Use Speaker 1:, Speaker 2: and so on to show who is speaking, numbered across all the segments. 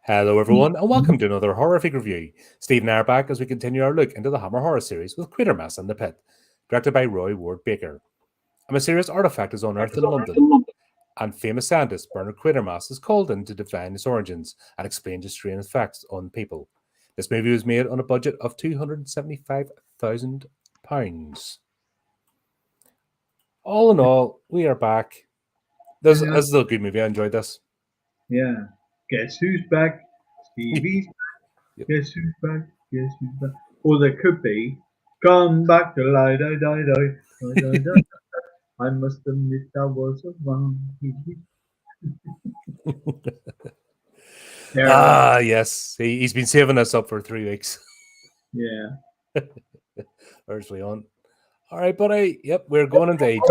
Speaker 1: Hello everyone and welcome to another horrific review. Steve and I are back as we continue our look into the Hammer horror series with Quatermass and the Pit, directed by Roy Ward Baker. A mysterious artifact is unearthed in London, and famous scientist Bernard Quatermass is called in to define its origins and explain the strange effects on people. This movie was made on a budget of £275,000. All in all, we are back. This is a good movie. I enjoyed this.
Speaker 2: Yeah. Guess who's back? Stevie's back. Yep. Guess who's back? Guess who's back? Or there could be, come back to lie, die, die, die, die, die, die. I must admit that was a wrong.
Speaker 1: Yes. He's been saving us up for 3 weeks.
Speaker 2: Yeah.
Speaker 1: Urgently on. All right, buddy. Yep, we're going into age.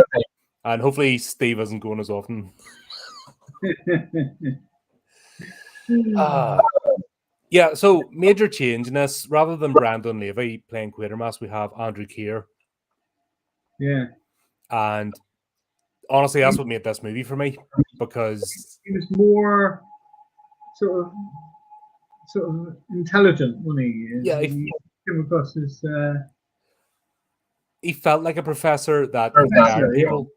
Speaker 1: And hopefully Steve isn't going as often. Yeah, so major change in this. Rather than Brandon Levy playing Quatermass, we have Andrew Keir.
Speaker 2: Yeah.
Speaker 1: And honestly, that's what made this movie for me, because
Speaker 2: he was more sort of intelligent, wasn't he?
Speaker 1: Yeah,
Speaker 2: he came across as
Speaker 1: he felt like a professor that people.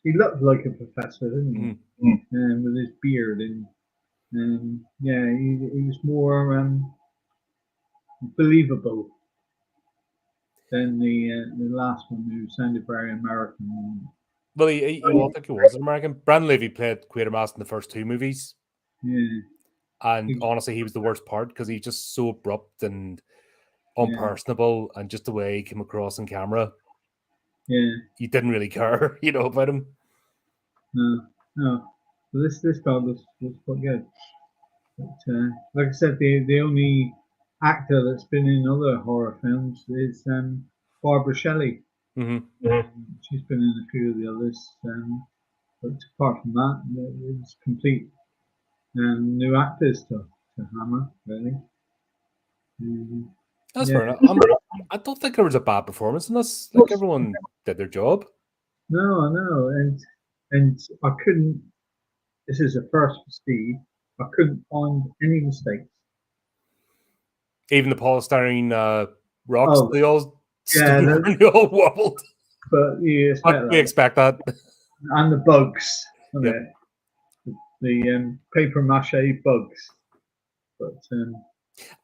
Speaker 2: He looked like a professor, didn't he? Mm-hmm. With his beard and yeah, he was more believable than the last one, who sounded very American.
Speaker 1: Well, I think he was an American. Brandon Levy played Quatermass in the first 2 movies.
Speaker 2: Yeah.
Speaker 1: And honestly, he was the worst part because he's just so abrupt and unpersonable, and just the way he came across on camera.
Speaker 2: Yeah.
Speaker 1: You didn't really care, about him.
Speaker 2: No. This guy was quite good. But, like I said, the only actor that's been in other horror films is Barbara Shelley.
Speaker 1: Mm-hmm.
Speaker 2: She's been in a few of the others, but apart from that, it's complete new actors to Hammer, really.
Speaker 1: That's fair enough. I don't think there was a bad performance in this. Like, everyone did their job.
Speaker 2: No, I know, and I couldn't. This is a first for Steve. I couldn't find any mistakes.
Speaker 1: Even the polystyrene rocks, they all wobbled.
Speaker 2: But you
Speaker 1: expect that.
Speaker 2: And the bugs, the paper mache bugs. But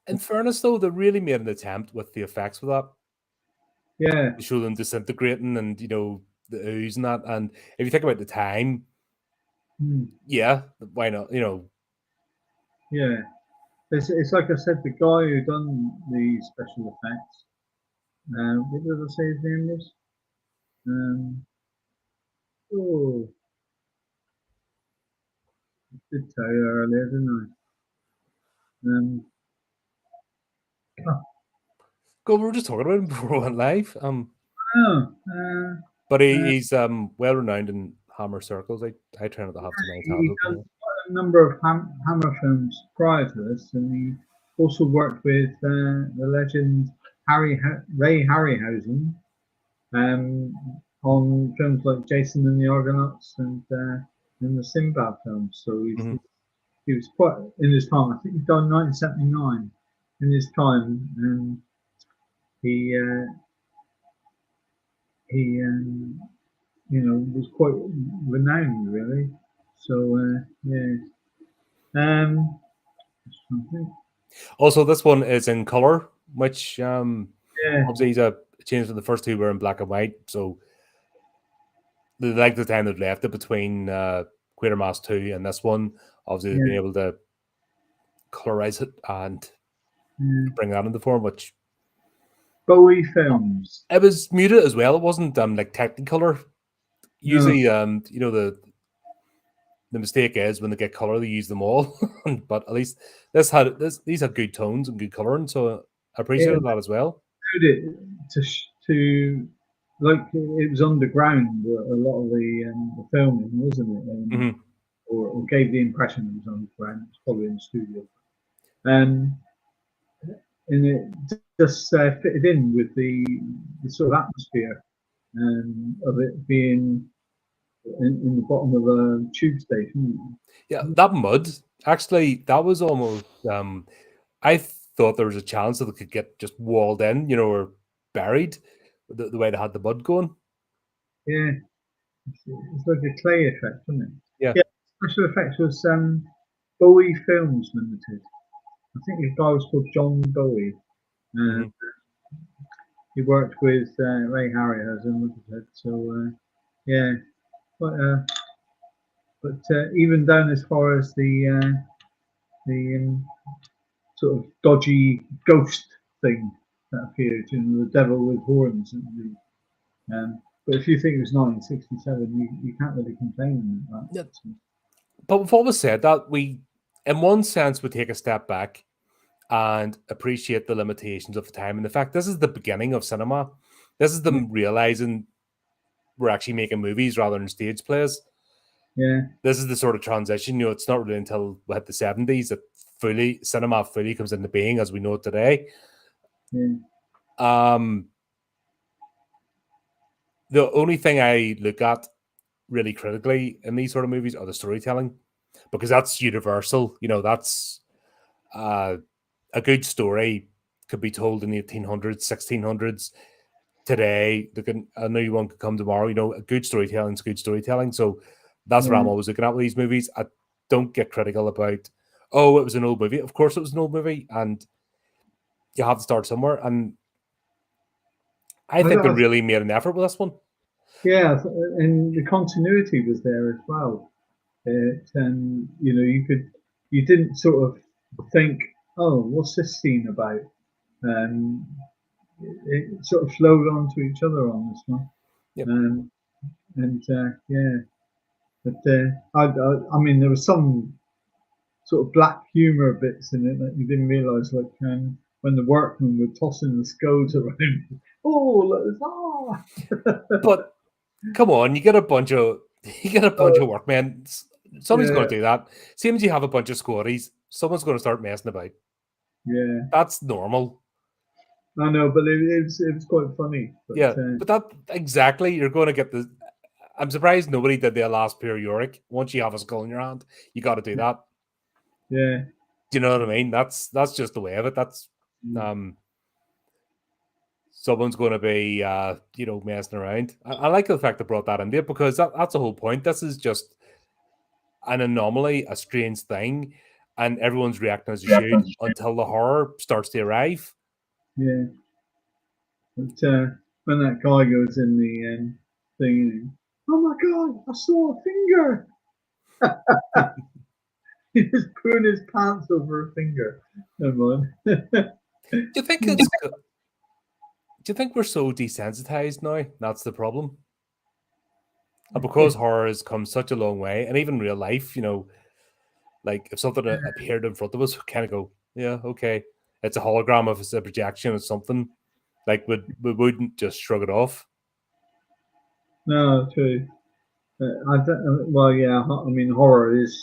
Speaker 1: in fairness, though, they really made an attempt with the effects with that.
Speaker 2: Yeah,
Speaker 1: to show them disintegrating and the ooze and that. And if you think about the time, yeah, why not?
Speaker 2: Yeah, it's like I said, the guy who done the special effects. What did I say his name was? I did tell you earlier, didn't I?
Speaker 1: God, we were just talking about him before we went live. But he's well renowned in Hammer circles. I try not to have too many titles.
Speaker 2: He's done a number of Hammer films prior to this, and he also worked with the legend Ray Harryhausen on films like Jason and the Argonauts and the Sinbad films. So he was quite in his time. I think he died in 1979. In his time, and he was quite renowned, really. So
Speaker 1: Also, this one is in color, which obviously is a change from the first 2 were in black and white. So the length of time they've left it between Quatermass 2 and this one, obviously they've been able to colorize it and bring that into form, which
Speaker 2: Bowie films.
Speaker 1: It was muted as well. It wasn't like Technicolor. Usually, the mistake is when they get color, they use them all. But at least these had good tones and good coloring, so I appreciated that as well.
Speaker 2: It to like it was underground. A lot of the filming, wasn't it? Or gave the impression it was underground. It's probably in the studio. And it just fitted in with the sort of atmosphere of it being in the bottom of a tube station.
Speaker 1: Yeah, that mud, actually, that was almost, I thought there was a chance that it could get just walled in, or buried, the way they had the mud going.
Speaker 2: Yeah, it's like a clay effect, isn't it?
Speaker 1: Yeah.
Speaker 2: Yeah, special effects was Bowie Films Limited. I think the guy was called John Bowie.
Speaker 1: Mhm.
Speaker 2: He worked with Ray Harryhausen, like I said. So yeah, but even down as far as the sort of dodgy ghost thing that appeared, the devil with horns. But if you think it was 1967, you can't really complain about
Speaker 1: Yeah.
Speaker 2: that.
Speaker 1: But we've always said that we, in one sense, would take a step back and appreciate the limitations of the time and the fact this is the beginning of cinema. This is them realizing we're actually making movies rather than stage plays.
Speaker 2: Yeah,
Speaker 1: This is the sort of transition. It's not really until we hit the 70s that cinema fully comes into being as we know it today.
Speaker 2: yeah.
Speaker 1: The only thing I look at really critically in these sort of movies are the storytelling, because that's universal. That's a good story could be told in the 1800s, 1600s. Today, a new one could come tomorrow. A good storytelling is good storytelling. So that's what I'm always looking at with these movies. I don't get critical about, oh, it was an old movie. Of course it was an old movie, and you have to start somewhere. And I think they really made an effort with this one.
Speaker 2: Yeah, and the continuity was there as well. You didn't sort of think, oh, what's this scene about? It sort of flowed onto each other on this one.
Speaker 1: Yep.
Speaker 2: Yeah, but I mean, there was some sort of black humor bits in it that you didn't realise, like when the workmen were tossing the scones around.
Speaker 1: But come on, you get a bunch of workmen. Somebody's going to do that. Same as you have a bunch of squatties, someone's going to start messing about.
Speaker 2: Yeah,
Speaker 1: that's normal.
Speaker 2: I know, but it was quite funny.
Speaker 1: But that exactly, you're going to get the. I'm surprised nobody did the last periodic. Once you have a skull in your hand, you got to do that.
Speaker 2: Yeah.
Speaker 1: Do you know what I mean? That's just the way of it. That's someone's going to be messing around. I like the fact they brought that into it, because that's the whole point. This is just an anomaly, a strange thing, and everyone's reacting as they should until the horror starts to arrive.
Speaker 2: Yeah. But when that guy goes in the thing, oh my god, I saw a finger. He's putting his pants over a finger. Never mind.
Speaker 1: Do you think we're so desensitized now? That's the problem. And because horror has come such a long way, and even real life, like if something appeared in front of us, we kind of go, yeah, okay, it's a hologram, if it's a projection, it's something. Like we wouldn't just shrug it off.
Speaker 2: No, true. Well, yeah. I mean, horror is.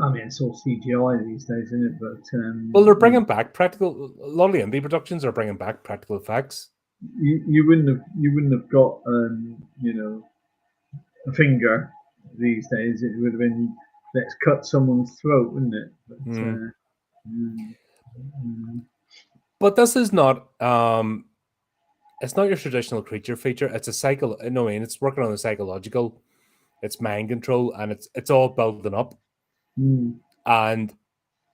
Speaker 2: I mean, it's all CGI these days, isn't it? But
Speaker 1: well, they're bringing back practical. A lot of the indie productions are bringing back practical effects.
Speaker 2: You wouldn't have got a finger these days. It would have been, let's cut someone's throat, wouldn't it?
Speaker 1: But this is not. It's not your traditional creature feature. It's a cycle. No, I mean, it's working on the psychological. It's mind control, and it's all building up. And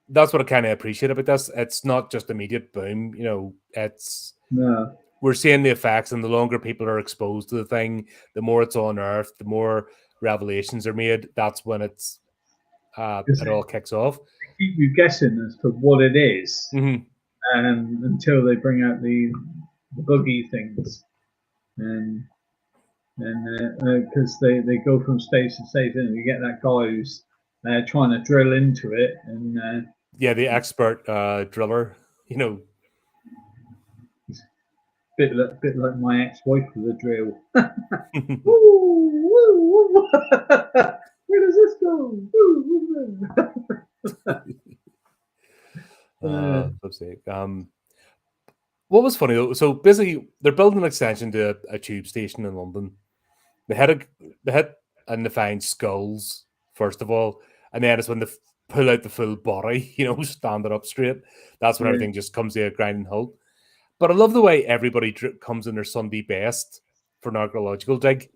Speaker 1: that's what I kind of appreciate about this. It's not just immediate boom. We're seeing the effects, and the longer people are exposed to the thing, the more it's unearthed, the more revelations are made. That's when it all kicks off.
Speaker 2: They keep you guessing as to what it is, until they bring out the buggy things, and because they go from stage to stage, and you get that guy who's trying to drill into it, and
Speaker 1: the expert driller,
Speaker 2: bit like my ex-wife with a drill. Where does this go?
Speaker 1: What was funny though? So basically, they're building an extension to a tube station in London, They hit and they find skulls first of all, and then it's when they pull out the full body, stand it up straight. That's when
Speaker 2: Yeah.
Speaker 1: everything just comes to a grinding halt. But I love the way everybody comes in their Sunday best for an archaeological dig.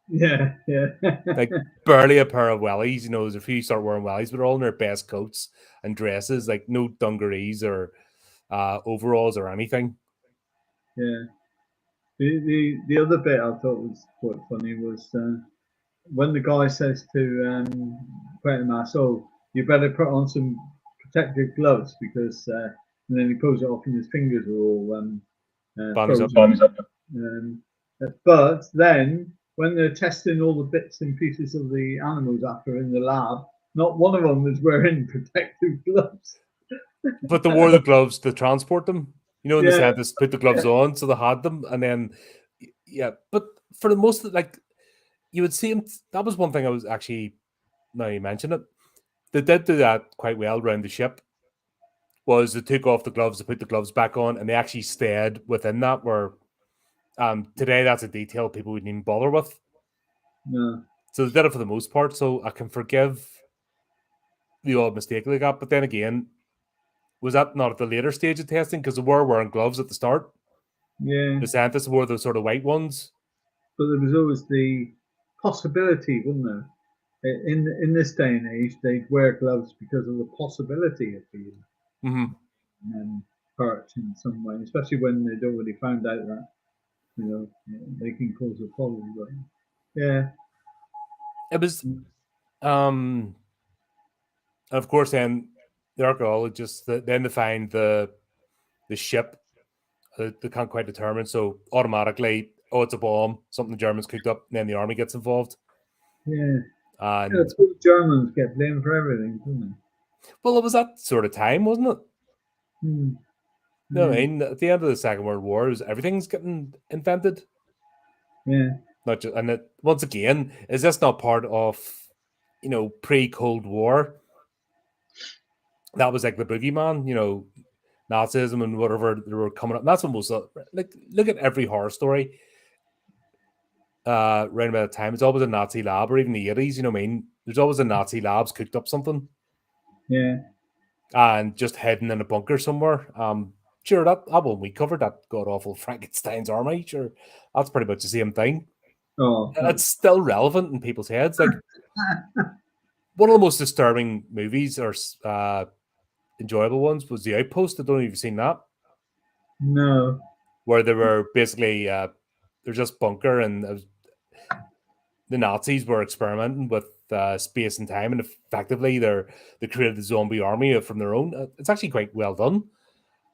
Speaker 2: Yeah, yeah.
Speaker 1: Like barely a pair of wellies. There's a few start wearing wellies, but they're all in their best coats and dresses, like no dungarees or overalls or anything.
Speaker 2: Yeah. The other bit I thought was quite funny was when the guy says to Quatermass, "Oh, you better put on some protective gloves because," and then he pulls it off, and his fingers are all
Speaker 1: Bums up.
Speaker 2: frozen. But then, when they're testing all the bits and pieces of the animals after in the lab, not one of them was wearing protective gloves.
Speaker 1: But they wore the gloves to transport them. And the
Speaker 2: Yeah,
Speaker 1: scientists put the gloves on, so they had them, and then yeah. But for the most, like you would see them. That was one thing I was actually. Now you mention it, they did do that quite well around the ship. Was they took off the gloves, they put the gloves back on, and they actually stayed within that. Where today that's a detail people wouldn't even bother with.
Speaker 2: no,
Speaker 1: So they did it for the most part. So I can forgive the odd mistake they got. But then again, was that not at the later stage of testing? Because they were wearing gloves at the start.
Speaker 2: yeah.
Speaker 1: The scientists wore those sort of white ones.
Speaker 2: But there was always the possibility, wasn't there? In this day and age, they'd wear gloves because of the possibility of being hurt in some way, especially when they'd already found out that they can cause a problem. But yeah,
Speaker 1: It was, of course, then the archaeologists then they find the ship. They can't quite determine, so automatically, oh, it's a bomb. Something the Germans cooked up. And then the army gets involved.
Speaker 2: yeah.
Speaker 1: And
Speaker 2: The Germans get blamed for everything, don't they?
Speaker 1: well, it was that sort of time, wasn't it?
Speaker 2: Hmm.
Speaker 1: No, I mean, at the end of the Second World War, everything's getting invented.
Speaker 2: Yeah.
Speaker 1: Not just, and once again, is this not part of, pre-Cold War? That was like the boogeyman, Nazism and whatever they were coming up. And that's what most like look at every horror story. Around about the time, it's always a Nazi lab, or even the 80s. You know what I mean? There's always a Nazi lab's cooked up something.
Speaker 2: Yeah.
Speaker 1: And just hidden in a bunker somewhere. Sure, that one we covered, that god awful Frankenstein's army. Sure, that's pretty much the same thing.
Speaker 2: Oh,
Speaker 1: It's still relevant in people's heads. Like one of the most disturbing movies or enjoyable ones was The Outpost. I don't know if you've seen that.
Speaker 2: No.
Speaker 1: Where they were basically they're just bunker, and the Nazis were experimenting with space and time, and effectively they created the zombie army from their own. It's actually quite well done.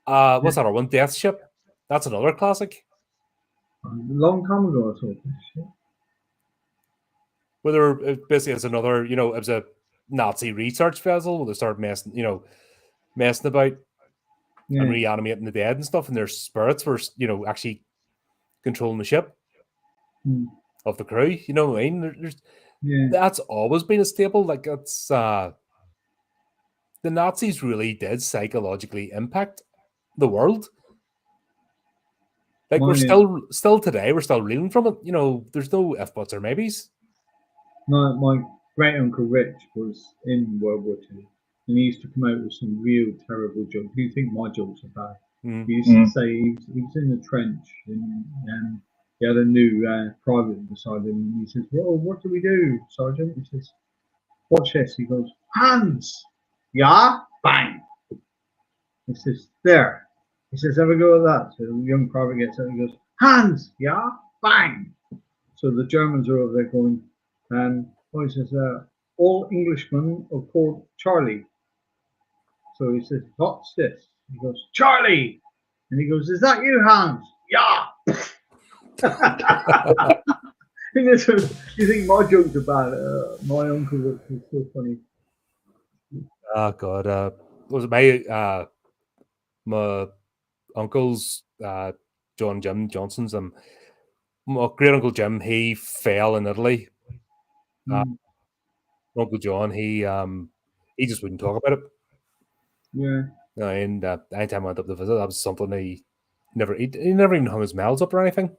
Speaker 1: What's that other one? Death Ship. That's another classic.
Speaker 2: A long time ago, I saw this.
Speaker 1: Where they were basically as another, it was a Nazi research vessel where they started messing about and reanimating the dead and stuff, and their spirits were, actually controlling the ship of the crew. You know what I mean? That's always been a staple. Like it's the Nazis really did psychologically impact the world. Like we're still today, we're still reeling from it. There's no if buts or maybes.
Speaker 2: My great uncle Rich was in World War II, and he used to come out with some real terrible jokes. You think my jokes are bad? He used to say he was in the trench, and he had a new private beside him, and he says, "Well, what do we do, Sergeant?" He says, "Watch this." He goes, "Hands, yeah, bang." He says, "There." He says, "Have a go at that." So the young private gets out and goes, "Hands, yeah, bang." So the Germans are over there going, he says, "All Englishmen are called Charlie." So he says, "What's this?" He goes, "Charlie." And he goes, "Is that you, Hans?" "Yeah." You think my jokes are bad? My uncle was so funny.
Speaker 1: Oh God, was it my uncle's Jim Johnson's my great uncle Jim, he fell in Italy. Uncle John, he just wouldn't talk about it.
Speaker 2: Yeah.
Speaker 1: And anytime I went up to visit, that was something he never even hung his mouths up or anything.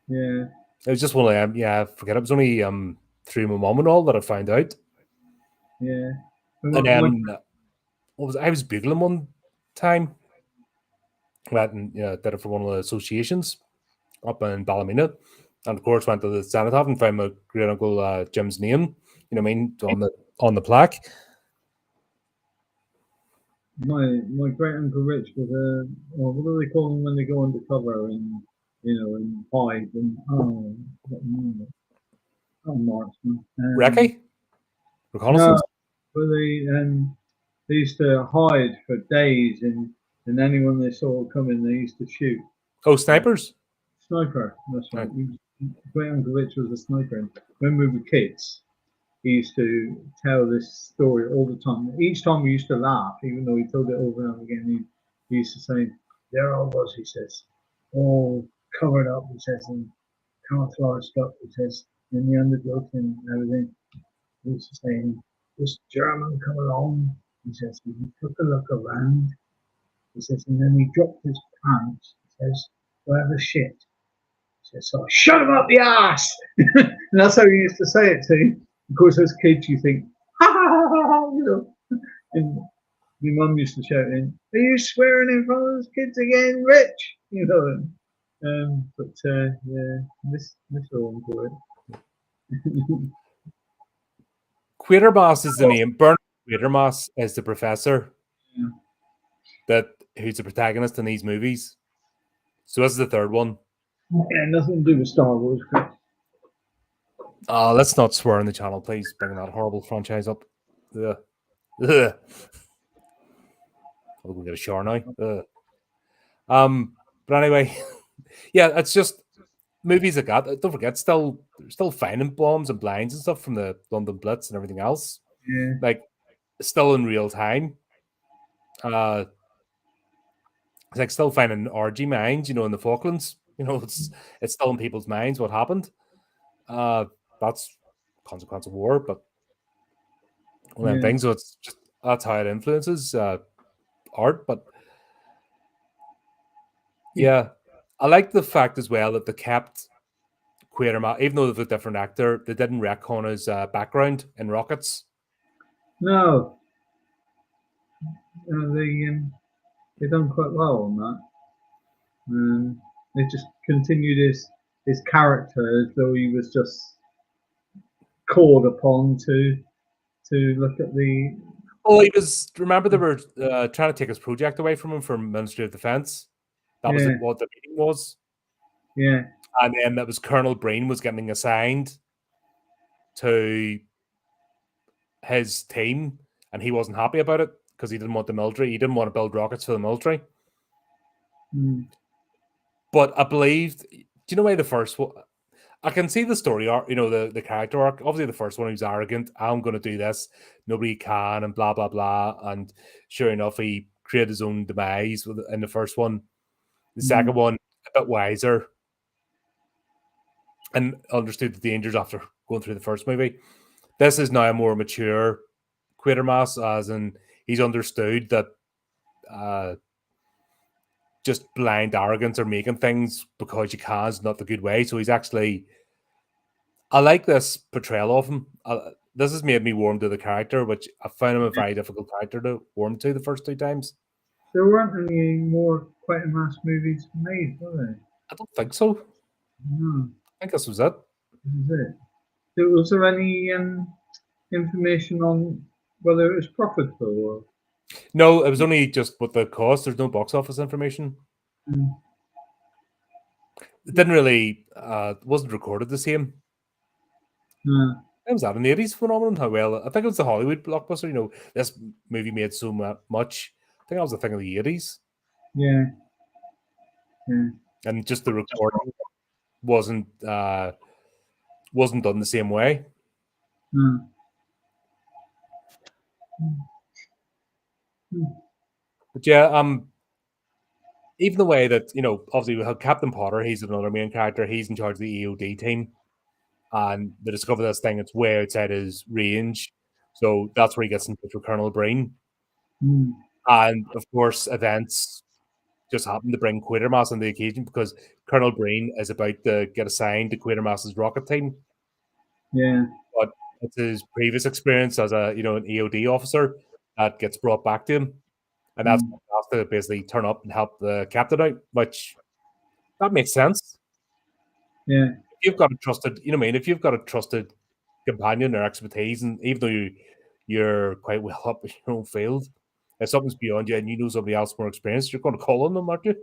Speaker 2: Yeah.
Speaker 1: It was just one of them. Yeah, I forget. It was only through my mum and all that I found out.
Speaker 2: Yeah.
Speaker 1: And then what was I was Googling one time. Went and did it for one of the associations up in Ballymena. And of course went to the cenotaph and found my great uncle Jim's name, you know what I mean, on the plaque.
Speaker 2: My great uncle Rich was what do they call them when they go undercover and and hide and marksman.
Speaker 1: Recce?
Speaker 2: No,
Speaker 1: Reconnaissance?
Speaker 2: but they used to hide for days and anyone they saw coming they used to shoot.
Speaker 1: Oh, snipers?
Speaker 2: Sniper, that's right. Great uncle Rich was a sniper. And when we were kids, he used to tell this story all the time. Each time we used to laugh, even though he told it over and over again. He used to say, "There I was," he says, "all covered up," he says, "and camouflaged up," he says, in the undergrowth and everything. He used to say, "This German come along," he says, and he took a look around, he says, and then he dropped his pants, he says, "Do I have a shit?" He says, "So I shut him up the ass." And that's how he used to say it to you. Of course, as kids, you think, ha ha ha ha, ha, And my mum used to shout in, "Are you swearing in front of those kids again, Rich?" But yeah, miss all for it.
Speaker 1: Quatermass is the name. Bernard Quatermass is the professor who's the protagonist in these movies. So this is the third one.
Speaker 2: Yeah, nothing to do with Star Wars.
Speaker 1: Let's not swear on the channel, please. Bring that horrible franchise up. Ugh. Ugh. I'll go get a shower now. Ugh. But anyway, yeah, it's just movies like that. Don't forget, they're still finding bombs and blinds and stuff from the London Blitz and everything else.
Speaker 2: Yeah.
Speaker 1: Like, still in real time. It's like still finding RG mines, in the Falklands. It's still in people's minds what happened. That's consequence of war, but one of them things. So it's just that's how it influences art. But yeah, I like the fact as well that they kept Quatermass, even though they've a different actor, they didn't retcon his background in Rockets.
Speaker 2: No, they done quite well on that. They just continued his character as though he was just called upon to look at the.
Speaker 1: Oh, he was. Remember, they were trying to take his project away from him from Ministry of Defense. That was what the meeting was.
Speaker 2: Yeah.
Speaker 1: And then that was Colonel Breen was getting assigned to his team, and he wasn't happy about it because he didn't want the military. He didn't want to build rockets for the military. But I believed. Do you know why the first one? I can see the story arc, the character arc. Obviously, the first one, he was arrogant. I'm going to do this. Nobody can, and blah, blah, blah. And sure enough, he created his own demise in the first one. The second one, a bit wiser and understood the dangers after going through the first movie. This is now a more mature Quatermass, as in he's understood that just blind arrogance or making things because you can is not the good way. So he's actually... I like this portrayal of him. This has made me warm to the character, which I found him a very difficult character to warm to the first two times.
Speaker 2: There weren't any more Quatermass movies made, were there?
Speaker 1: I don't think so.
Speaker 2: No.
Speaker 1: I think this was it.
Speaker 2: Was there any information on whether it was profitable? Or?
Speaker 1: No, it was only just what the cost. There's no box office information. It didn't really... wasn't recorded the same. It was that an 80s phenomenon? How well? I think it was the Hollywood blockbuster. This movie made so much. I think that was the thing of the 80s.
Speaker 2: Yeah.
Speaker 1: And just the recording wasn't done the same way. But yeah, even the way that, obviously we have Captain Potter, he's another main character, he's in charge of the EOD team. And they discover this thing, it's way outside his range. So that's where he gets in touch with Colonel Breen. And of course, events just happened to bring Quatermass on the occasion because Colonel Breen is about to get assigned to Quatermass's rocket team.
Speaker 2: Yeah.
Speaker 1: But it's his previous experience as an EOD officer that gets brought back to him. And that's what he has to basically turn up and help the captain out, which that makes sense.
Speaker 2: Yeah.
Speaker 1: If you've got a trusted, if you've got a trusted companion or expertise, and even though you're quite well up in your own field, if something's beyond you and you know somebody else more experienced, you're going to call on them, aren't you?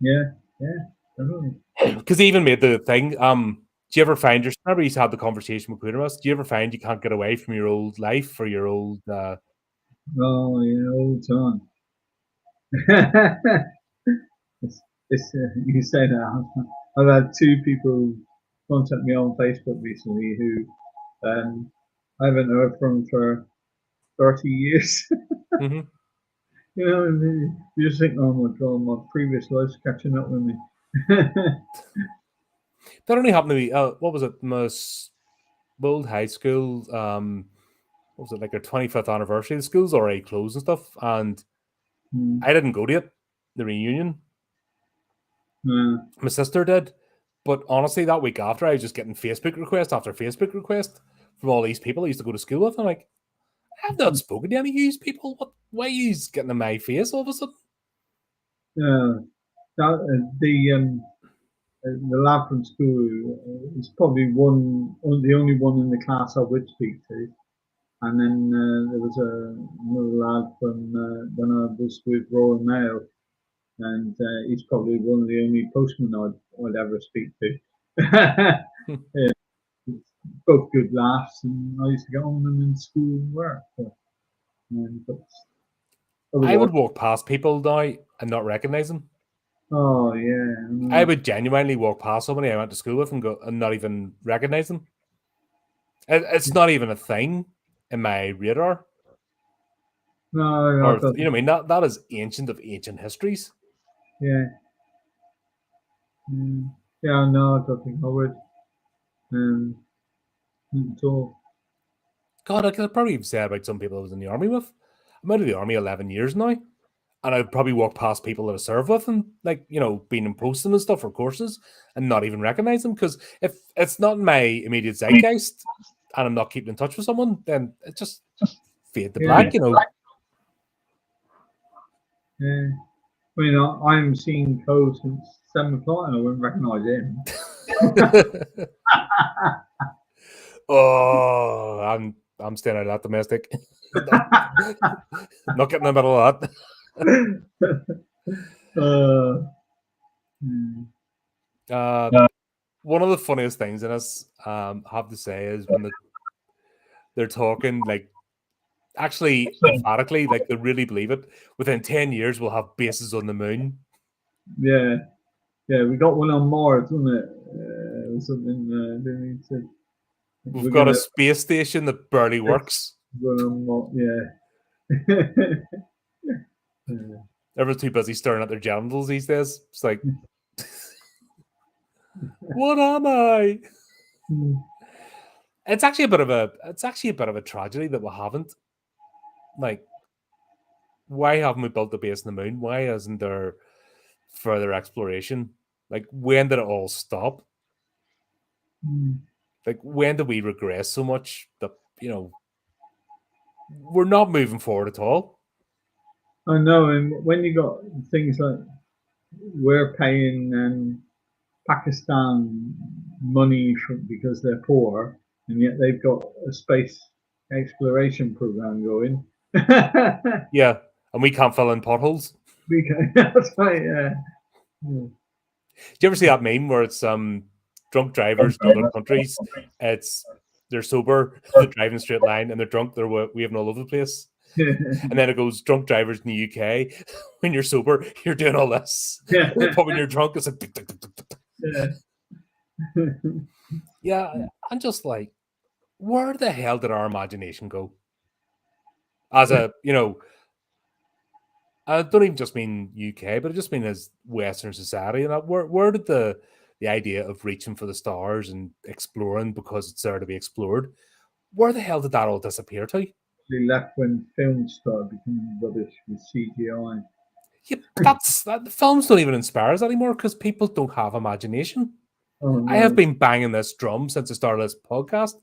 Speaker 2: Yeah. Yeah. Definitely.
Speaker 1: Because he even made the thing. Do you ever find remember he's had the conversation with Quatermass? Do you ever find you can't get away from your old life or your old?
Speaker 2: Oh, yeah, all the time. You say that. I've had two people contact me on Facebook recently who I haven't heard from for 30 years.
Speaker 1: Mm-hmm.
Speaker 2: And you just think, oh my god, my previous life's catching up with me.
Speaker 1: That only happened to me. What was it? My old high school. What was it, like their 25th anniversary? The school's already closed and stuff, and I didn't go to it. The reunion. My sister did, but honestly, that week after, I was just getting Facebook request after Facebook request from all these people I used to go to school with. I'm like, I've not spoken to any of these people. Why are you getting in my face all of a sudden?
Speaker 2: The lad from school is probably the only one in the class I would speak to. And then there was another lad from when I was with Royal Mail, and he's probably one of the only postmen I'd ever speak to. Yeah, both good laughs, and I used to get on them in school and work.
Speaker 1: I would walk past people now and not recognize them.
Speaker 2: Oh yeah,
Speaker 1: I would genuinely walk past somebody I went to school with and go and not even recognize them. It's not even a thing in my radar.
Speaker 2: No,
Speaker 1: Or you know what I mean? That is ancient of ancient histories.
Speaker 2: Yeah. Yeah, no, I don't think I would. Not at all.
Speaker 1: God, I could probably say about some people I was in the army with. I'm out of the army 11 years now, and I'd probably walk past people that I serve with and, like, being in posting and stuff for courses and not even recognize them, because if it's not in my immediate zeitgeist and I'm not keeping in touch with someone, then it just fade to black,
Speaker 2: Yeah. I mean, I'm seeing Cole since 7 o'clock and I wouldn't recognise him.
Speaker 1: Oh, I'm staying out of that domestic. Not getting in the middle of that. One of the funniest things in this, have to say, is when they're talking, like, actually emphatically, like they really believe it. Within 10 years, we'll have bases on the moon.
Speaker 2: Yeah, we got one on Mars, wasn't it? Or something.
Speaker 1: We've got a space station that barely works.
Speaker 2: Yeah.
Speaker 1: Everyone's too busy staring at their genitals these days. It's like, what am I? It's actually a bit of a tragedy that we haven't. Like, why haven't we built a base in the moon? Why isn't there further exploration? Like, when did it all stop? Like, when did we regress so much that, we're not moving forward at all?
Speaker 2: I know, and when you got things like we're paying Pakistan money because they're poor, and yet they've got a space exploration program going.
Speaker 1: Yeah, and we can't fill in potholes.
Speaker 2: That's right. Yeah.
Speaker 1: Do you ever see that meme where it's drunk drivers in other countries? They're sober, they're driving a straight line, and they're drunk, they're waving all over the place. And then it goes drunk drivers in the UK. When you're sober, you're doing all this. But when you're drunk, it's like yeah. I'm just like, where the hell did our imagination go? As a, I don't even just mean UK, but I just mean as Western society. And where did the idea of reaching for the stars and exploring because it's there to be explored, where the hell did that all disappear to?
Speaker 2: They left when films started becoming rubbish with CGI.
Speaker 1: Yeah, the films don't even inspire us anymore because people don't have imagination.
Speaker 2: Oh,
Speaker 1: I have
Speaker 2: no.
Speaker 1: been banging this drum since the start of this podcast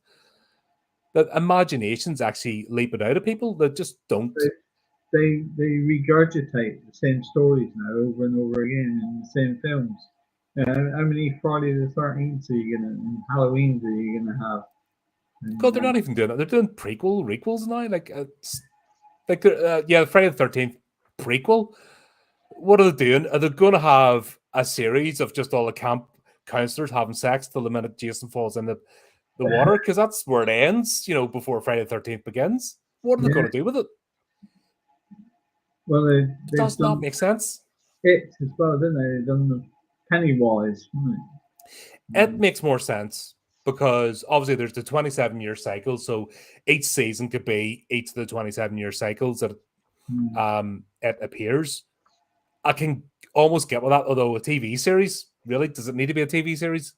Speaker 1: that imagination's actually leaping out of people that just don't.
Speaker 2: They regurgitate the same stories now over and over again in the same films. How many Friday the 13th are you gonna, and Halloween's are you gonna have?
Speaker 1: God, they're not even doing it. They're doing requels now. Yeah, Friday the 13th prequel. What are they doing? Are they going to have a series of just all the camp counselors having sex till the minute Jason falls in the water? Because that's where it ends, before Friday the 13th begins. What are they going to do with it?
Speaker 2: Well,
Speaker 1: It
Speaker 2: they've
Speaker 1: does not make sense.
Speaker 2: It as well, didn't they? They've done the Pennywise, didn't
Speaker 1: It makes more sense because obviously there's the 27-year cycle, so each season could be each of the 27-year cycles that it appears. I can almost get with that, although a TV series, really? Does it need to be a TV series?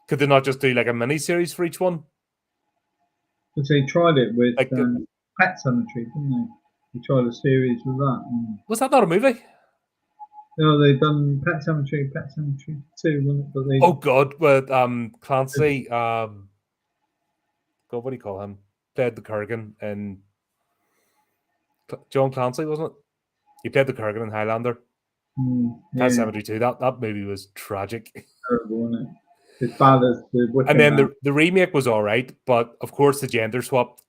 Speaker 1: Could they not just do like a mini series for each one?
Speaker 2: Because they tried it with
Speaker 1: Like
Speaker 2: Pet Cemetery, didn't they? They tried a series with that.
Speaker 1: Was that not a movie?
Speaker 2: No, they've done Pet Cemetery 2, wasn't it? But they,
Speaker 1: Oh God, with Clancy, God, what do you call him? Played the Kurgan and John Clancy, wasn't it? He played the Kurgan in Highlander. Pet Cemetery 2. That movie was tragic.
Speaker 2: Terrible, wasn't it? As bad as the Wicker
Speaker 1: And then
Speaker 2: Man.
Speaker 1: the remake was all right, but of course the gender swapped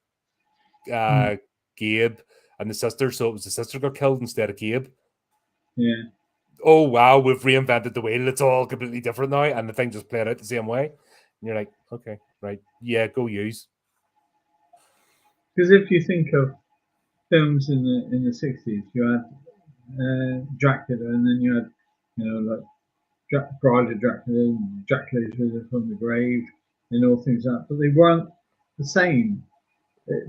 Speaker 1: Gabe and the sister, so it was the sister got killed instead of Gabe.
Speaker 2: Yeah.
Speaker 1: Oh wow, we've reinvented the wheel. It's all completely different now, and the thing just played out the same way. And you're like, okay, right, yeah, go use.
Speaker 2: Because if you think of films in the 60s, you had Dracula, and then you had, like Bride of Dracula, Dracula's Risen from the Grave, and all things like that. But they weren't the same.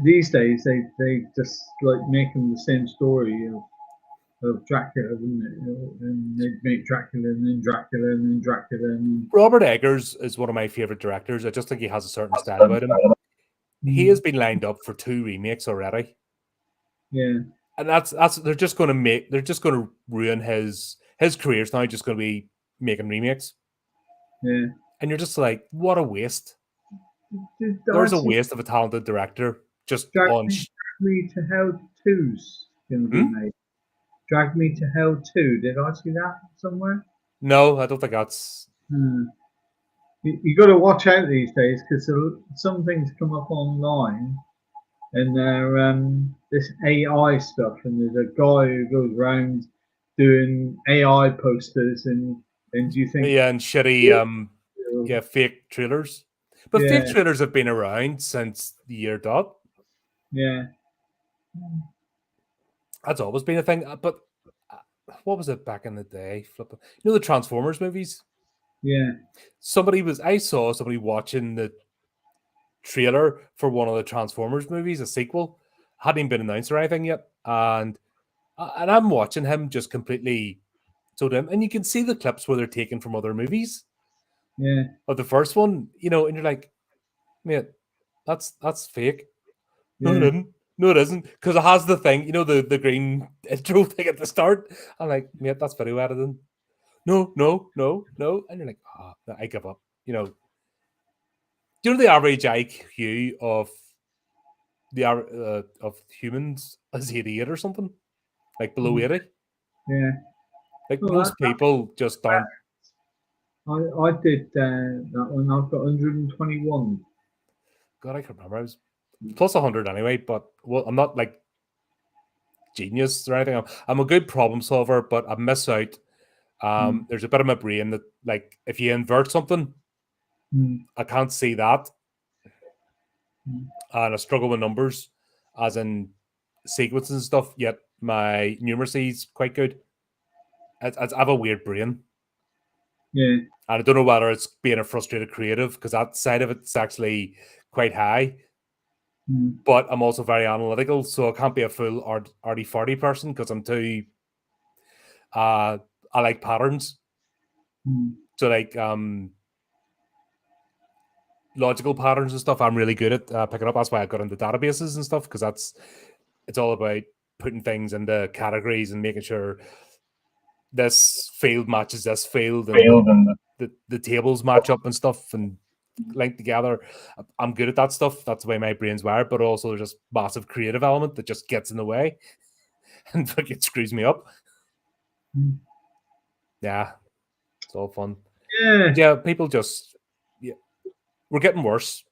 Speaker 2: These days, they just like make them the same story of Dracula, wouldn't it? And they'd make Dracula, and then Dracula, and then Dracula. And
Speaker 1: Robert Eggers is one of my favorite directors. I just think he has a certain style about him. He has been lined up for 2 remakes already.
Speaker 2: Yeah.
Speaker 1: And that's they're just going to ruin his career's now. Just going to be making remakes.
Speaker 2: Yeah.
Speaker 1: And you're just like, what a waste. There's a waste of a talented director just on.
Speaker 2: Drag Me to Hell 2's going to be made. Drag Me to Hell 2. Did I see that somewhere?
Speaker 1: No, I don't think that's.
Speaker 2: You got to watch out these days because some things come up online and they're this AI stuff, and there's a guy who goes around doing AI posters and do you think
Speaker 1: and shitty fake trailers. But fake trailers have been around since the year dot.
Speaker 2: Yeah.
Speaker 1: That's always been a thing. But what was it back in the day? The Transformers movies?
Speaker 2: Yeah.
Speaker 1: I saw somebody watching the trailer for one of the Transformers movies, a sequel. Hadn't even been announced or anything yet. And I'm watching him just completely and you can see the clips where they're taken from other movies.
Speaker 2: Yeah.
Speaker 1: Of the first one, and you're like, mate, that's fake.
Speaker 2: Yeah.
Speaker 1: No, it isn't. No, it isn't. Because it has the thing, the green intro thing at the start. I'm like, mate, that's video editing. No. And you're like, I give up. Do you know the average IQ of humans is 88 or something? Like below 80?
Speaker 2: Yeah.
Speaker 1: Like most people just aren't.
Speaker 2: I did that one. I've got 121.
Speaker 1: God, I can't remember. I was plus 100 anyway, but I'm not like genius or anything. I'm a good problem solver, but I miss out. There's a bit of my brain that, like, if you invert something, I can't see that. And I struggle with numbers, as in sequences and stuff, yet my numeracy is quite good. I have a weird brain.
Speaker 2: Yeah.
Speaker 1: And I don't know whether it's being a frustrated creative, because that side of it's actually quite high. But I'm also very analytical, so I can't be a full arty-farty person because I'm too. I like patterns, so like logical patterns and stuff. I'm really good at picking up. That's why I got into databases and stuff, because it's all about putting things into categories and making sure this field matches this field and the tables match up and stuff and linked together. I'm good at that stuff. That's the way my brain's wired, but also there's just massive creative element that just gets in the way and fucking screws me up. Yeah, it's all fun.
Speaker 2: Yeah.
Speaker 1: Yeah, people just, we're getting worse.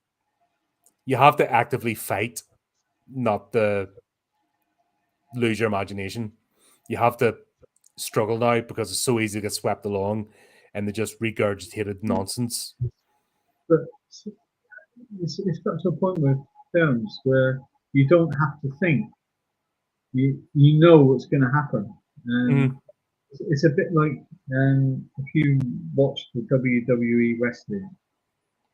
Speaker 1: You have to actively fight, not to lose your imagination. You have to struggle now because it's so easy to get swept along and the just regurgitated nonsense.
Speaker 2: But it's got to a point with films where you don't have to think. You know what's going to happen. It's a bit like if you watch the WWE wrestling,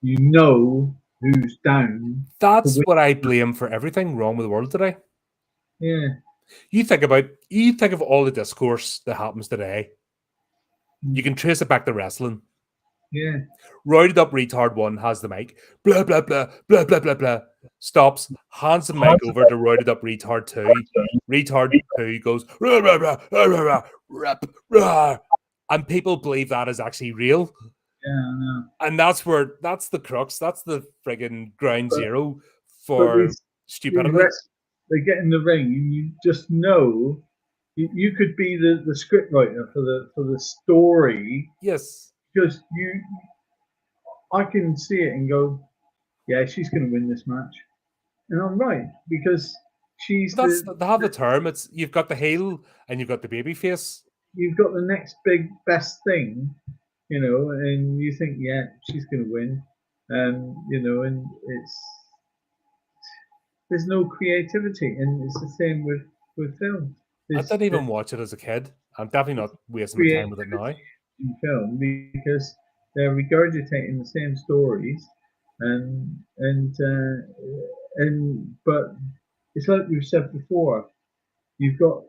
Speaker 2: you know who's down.
Speaker 1: That's what I blame for everything wrong with the world today.
Speaker 2: Yeah.
Speaker 1: You think of all the discourse that happens today. You can trace it back to wrestling.
Speaker 2: Yeah.
Speaker 1: Roided up retard one has the mic. Blah blah blah blah blah blah blah. Stops, hands the mic over to roided up retard two. Retard two goes rah, rah, rah, rah, rah, rah, rah, and people believe that is actually real.
Speaker 2: Yeah, I know.
Speaker 1: And that's the crux. That's the friggin' ground zero for stupidity.
Speaker 2: They get in the ring, and you just know you could be the script writer for the story.
Speaker 1: Yes,
Speaker 2: because I can see it and go, yeah, she's going to win this match, and I'm right because
Speaker 1: they have the term. It's you've got the heel and you've got the baby face.
Speaker 2: You've got the next best thing, and you think, yeah, she's going to win, and there's no creativity, and it's the same with film.
Speaker 1: I didn't even watch it as a kid. I'm definitely not wasting my time with it now.
Speaker 2: In film, because they're regurgitating the same stories, but it's like we've said before. You've got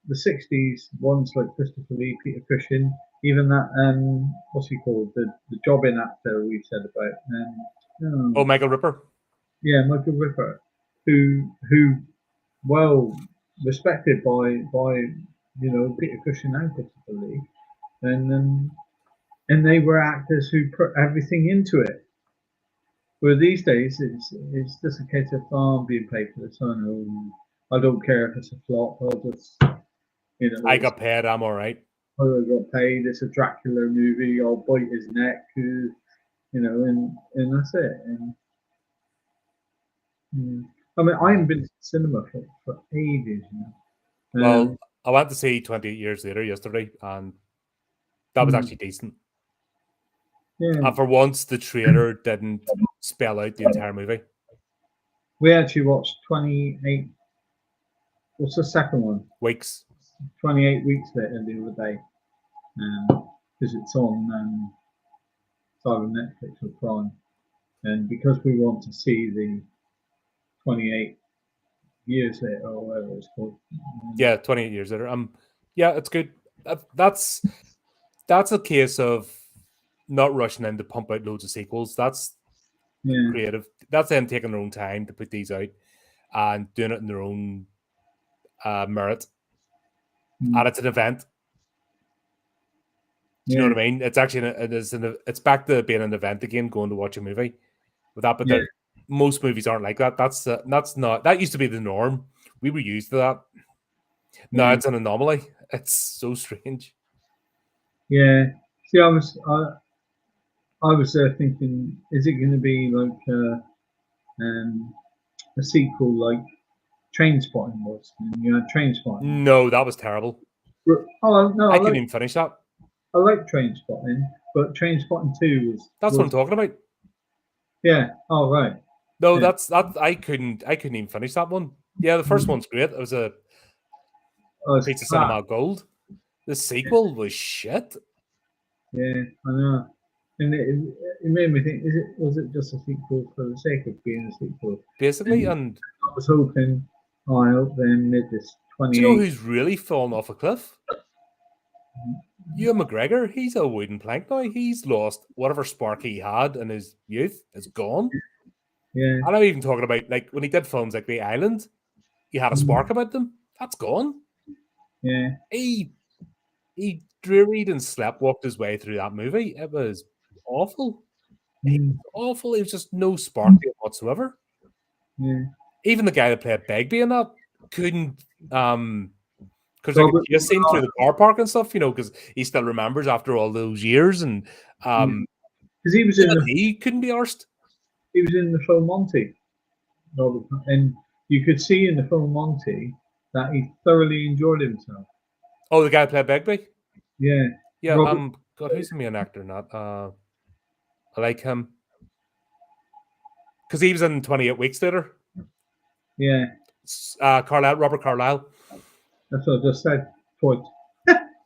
Speaker 2: the '60s ones like Christopher Lee, Peter Cushing, even that what's he called, the jobbing actor we said about,
Speaker 1: Michael Ripper.
Speaker 2: Yeah, Michael Ripper, who well respected by Peter Cushing and Christopher Lee, and they were actors who put everything into it. Where these days it's just a case of I'm being paid for this. I don't care if it's a flop. I'll just
Speaker 1: I got paid. I'm all right.
Speaker 2: I got paid. It's a Dracula movie. I'll bite his neck. And that's it. And I mean, I haven't been to cinema for ages now.
Speaker 1: Well, I went to see 28 Years Later yesterday, and that was actually decent.
Speaker 2: Yeah.
Speaker 1: And for once, the trailer didn't spell out the entire movie.
Speaker 2: We actually watched 28. What's the second one?
Speaker 1: Weeks.
Speaker 2: 28 weeks later the other day, because it's on either Netflix or Prime, and because we want to see the 28 years later or whatever it's called.
Speaker 1: Yeah, 28 years later. Yeah, it's good. That's a case of not rushing in to pump out loads of sequels. That's creative. That's them taking their own time to put these out and doing it in their own merit. And it's an event. Do you know what I mean? It's actually it's back to being an event again, going to watch a movie. With that, but most movies aren't like that. That used to be the norm. We were used to that. Now it's an anomaly. It's so strange.
Speaker 2: Yeah. See, I was thinking, is it going to be like a sequel like Trainspotting was? And you had Trainspotting.
Speaker 1: No, that was terrible.
Speaker 2: Oh no,
Speaker 1: I couldn't even finish that.
Speaker 2: I like Trainspotting, but Trainspotting 2 was.
Speaker 1: That's what I'm talking about.
Speaker 2: Yeah. Oh right.
Speaker 1: No, that's that. I couldn't even finish that one. Yeah, the first one's great. It was a piece of cinema gold. The sequel was shit.
Speaker 2: Yeah, I know. And it made me think: was it just a sequel for the sake of being a sequel?
Speaker 1: Basically, and
Speaker 2: I was hoping. I hope they made this 28.
Speaker 1: Do you know who's really fallen off a cliff? Ewan McGregor. He's a wooden plank now. He's lost whatever spark he had in his youth. It's gone.
Speaker 2: Yeah.
Speaker 1: And I'm even talking about like when he did films like The Island, he had a spark about them. That's gone.
Speaker 2: Yeah.
Speaker 1: He drearied and sleepwalked his way through that movie. It was awful. Awful. It was just no spark to it whatsoever.
Speaker 2: Yeah.
Speaker 1: Even the guy that played Begbie in that couldn't because like a chase scene through the car park and stuff, because he still remembers after all those years, and
Speaker 2: because he was
Speaker 1: he couldn't be arsed.
Speaker 2: He was in the film Monty, and you could see in the film Monty that he thoroughly enjoyed himself.
Speaker 1: Oh, the guy that played Begbie?
Speaker 2: Yeah.
Speaker 1: Yeah, God, who's the main actor in that? I like him. Because he was in 28 Weeks Later.
Speaker 2: Yeah.
Speaker 1: Robert Carlyle.
Speaker 2: That's what I just said. Point.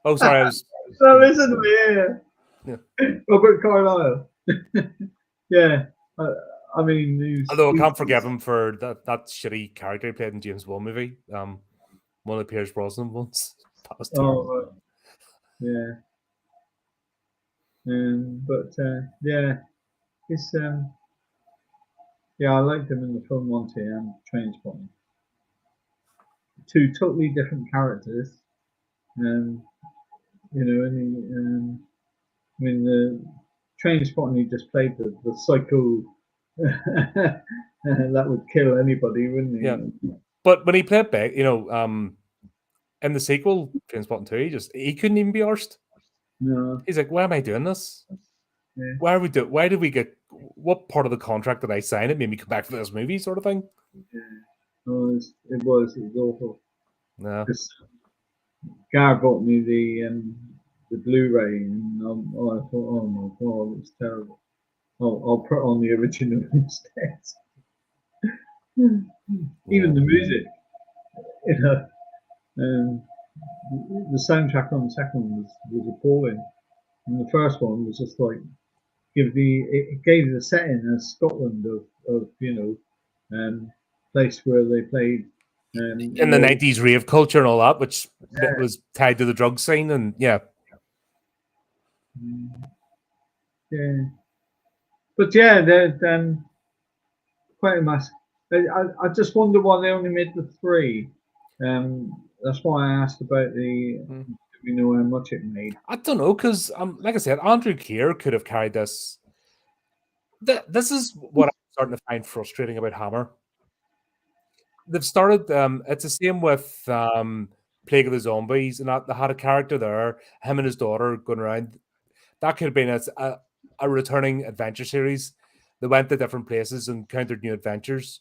Speaker 1: Oh, sorry, I was...
Speaker 2: No, listen to me, yeah. Robert Carlyle. Yeah. I mean...
Speaker 1: Although I can't forgive him for that shitty character he played in James Bond movie. One of Pierce Brosnan ones. That was terrible.
Speaker 2: Yeah. But yeah, it's yeah, I liked him in the film Monty and Trainspotting. Two totally different characters, and I mean, the Trainspotting, he just played the psycho that would kill anybody, wouldn't he?
Speaker 1: Yeah, but when he played back, in the sequel, Trainspotting 2, he couldn't even be arsed.
Speaker 2: No.
Speaker 1: He's like, why am I doing this?
Speaker 2: Yeah.
Speaker 1: Why did we get, what part of the contract did I sign? It made me come back for this movie, sort of thing.
Speaker 2: Yeah. Oh, it was awful.
Speaker 1: No.
Speaker 2: Gar bought me the Blu-ray, and I thought, oh my god, it's terrible. I'll put on the original instead. Even the music, the soundtrack on the second one was appalling, and the first one was just like it gave the setting as Scotland of place where they played
Speaker 1: in the 90s rave culture and all that, which was tied to the drug scene, and yeah.
Speaker 2: But yeah, they're Quatermass. I just wonder why they only made the 3. That's why I asked about the. Do we know how much it made?
Speaker 1: I don't know, because like I said, Andrew Keir could have carried this. This is what I'm starting to find frustrating about Hammer. They've started. It's the same with Plague of the Zombies, and they had a character there, him and his daughter going around. That could have been a returning adventure series. They went to different places and encountered new adventures.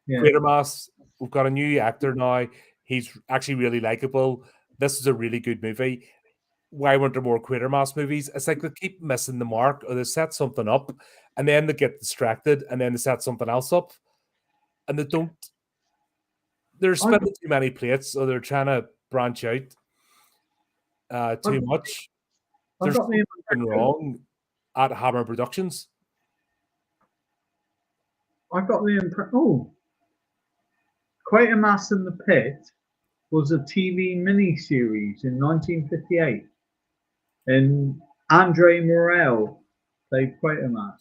Speaker 2: Yeah.
Speaker 1: Quatermass, we've got a new actor now. He's actually really likable. This is a really good movie. Why weren't there more Quatermass movies? It's like they keep missing the mark, or they set something up and then they get distracted and then they set something else up and they don't. They're spending too many plates, or they're trying to branch out too much. There's something wrong at Hammer Productions.
Speaker 2: I got the impression. Oh, Quatermass in the Pit was a TV miniseries in 1958, and Andre Morel played Quatermass.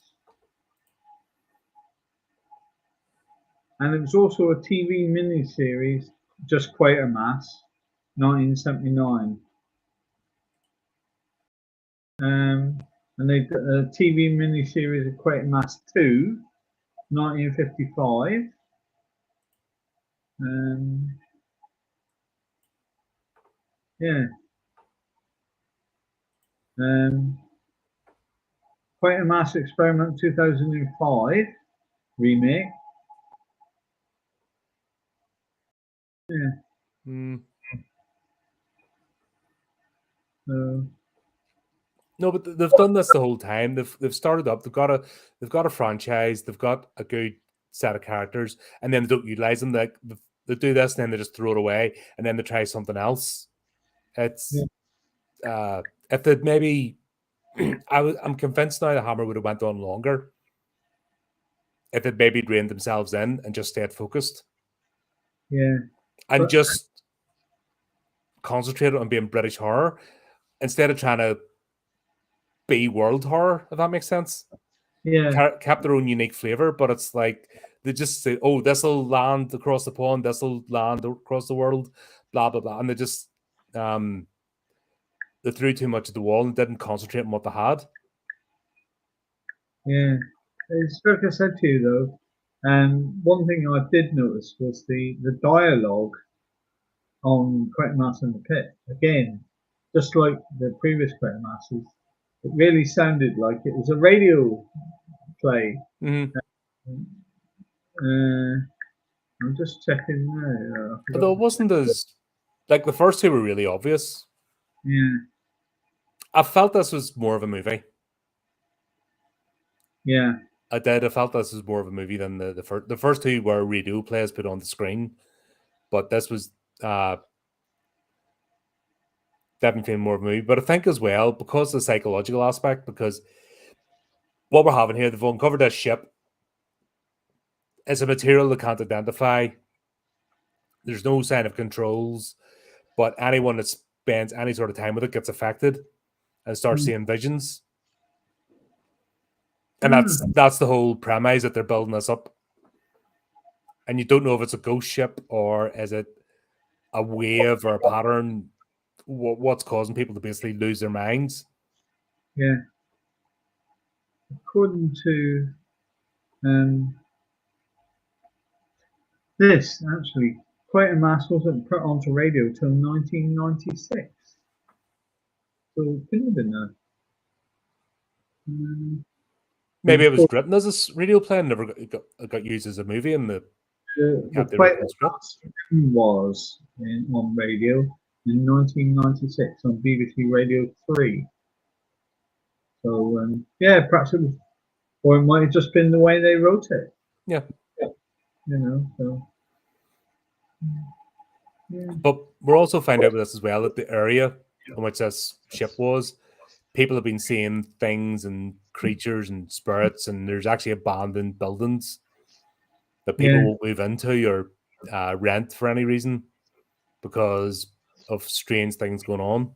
Speaker 2: And it was also a TV miniseries, just Quatermass, 1979. And they did a TV miniseries of Quatermass 2, 1955. Yeah. Quatermass Experiment 2005 remake. Yeah.
Speaker 1: No, but they've done this the whole time. They've started up. They've got a franchise. They've got a good set of characters, and then they don't utilize them. They do this, and then they just throw it away, and then they try something else. It's if they'd maybe, I'm convinced now the Hammer would have went on longer if they'd maybe reined themselves in and just stayed focused.
Speaker 2: Yeah,
Speaker 1: and just concentrated on being British horror instead of trying to be world horror, if that makes sense. kept their own unique flavor, but it's like they just say, "Oh, this will land across the pond, this will land across the world," blah blah blah, and they just they threw too much at the wall and didn't concentrate on what they had.
Speaker 2: Yeah, it's like I said to you though, and one thing I did notice was the dialogue on Quatermass and the Pit. Again, just like the previous Quatermasses, it really sounded like it was a radio play.
Speaker 1: Mm-hmm.
Speaker 2: I'm just checking now.
Speaker 1: Although it wasn't as like the first two were really obvious.
Speaker 2: Yeah.
Speaker 1: I felt this was more of a movie.
Speaker 2: Yeah.
Speaker 1: I did. I felt this was more of a movie than the first. The first two were radio plays put on the screen, but this was definitely more of a movie. But I think as well, because of the psychological aspect, because what we're having here, they've uncovered this ship. It's a material they can't identify. There's no sign of controls, but anyone that spends any sort of time with it gets affected and starts seeing visions. And that's the whole premise that they're building this up. And you don't know if it's a ghost ship or is it a wave or a pattern. What's causing people to basically lose their minds?
Speaker 2: Yeah. According to this, actually, Quatermass wasn't put onto radio till 1996. So it couldn't have been that.
Speaker 1: Maybe it was written as a radio play and never got used as a movie in the
Speaker 2: Quatermass was on radio in 1996 on BBC Radio 3. So, yeah, perhaps it was, or it might have just been the way they wrote it.
Speaker 1: Yeah.
Speaker 2: You know, so. Yeah.
Speaker 1: But we're also finding out with this as well that the area in which this ship was, people have been seeing things and creatures and spirits, and there's actually abandoned buildings that people won't move into or rent for any reason because of strange things going on.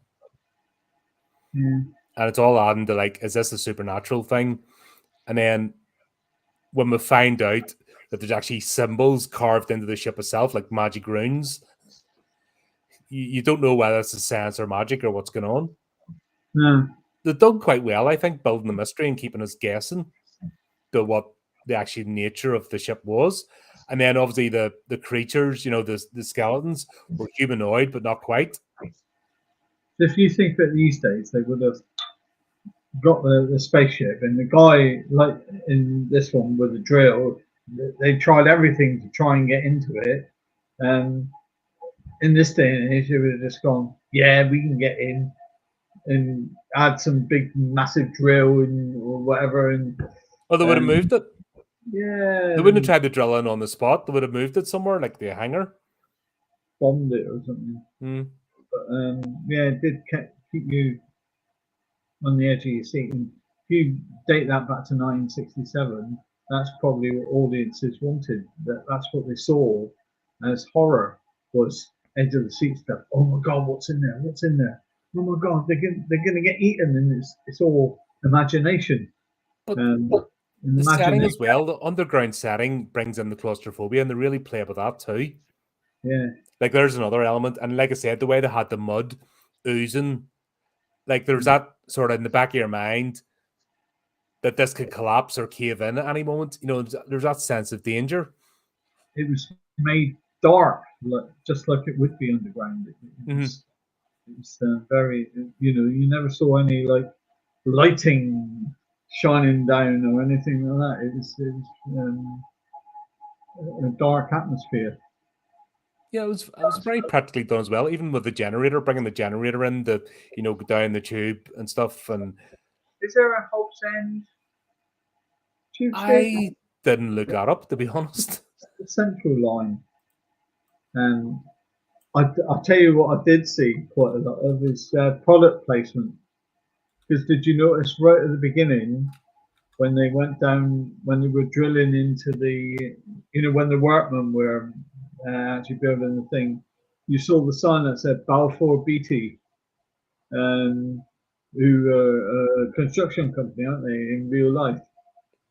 Speaker 2: Yeah.
Speaker 1: And it's all adding to like, is this a supernatural thing? And then when we find out that there's actually symbols carved into the ship itself, like magic runes, you don't know whether it's a science or magic or what's going on.
Speaker 2: No.
Speaker 1: They've done quite well, I think, building the mystery and keeping us guessing to what the actual nature of the ship was. And then obviously the creatures, you know, the skeletons were humanoid, but not quite.
Speaker 2: If you think that these days they would have got the spaceship and the guy, like in this one with the drill, they tried everything to try and get into it. In this day and age, they would have just gone, yeah, we can get in, and add some big, massive drill or whatever. And
Speaker 1: they would have moved it.
Speaker 2: Yeah.
Speaker 1: They wouldn't have tried to drill in on the spot. They would have moved it somewhere, like the hangar.
Speaker 2: Bombed it or something. But yeah, it did keep you on the edge of your seat. And if you date that back to 1967, that's probably what audiences wanted. That's what they saw as horror, was edge of the seat stuff. Oh my God, what's in there? What's in there? Oh my God, they're gonna get eaten, and it's all imagination.
Speaker 1: But the setting as well, the underground setting brings in the claustrophobia, and they really play with that too.
Speaker 2: Yeah.
Speaker 1: Like there's another element, and like I said, the way they had the mud oozing, like there's that sort of in the back of your mind that this could collapse or cave in at any moment. You know, there's that sense of danger.
Speaker 2: It was made dark, just like it would be underground. It was very, you know, you never saw any like lighting shining down or anything like that. It was a dark atmosphere.
Speaker 1: Yeah, it was very practically done as well. Even with the generator, bringing the generator in to, you know, go down the tube and stuff. And
Speaker 2: is there a Hope's End tube
Speaker 1: station? I didn't look that up, to be honest.
Speaker 2: The Central Line. And I'll tell you what I did see quite a lot of is product placement. Because did you notice right at the beginning when they went down, when they were drilling into the, you know, when the workmen were actually building the thing, you saw the sign that said Balfour Beatty, who are a construction company, aren't they, in real life?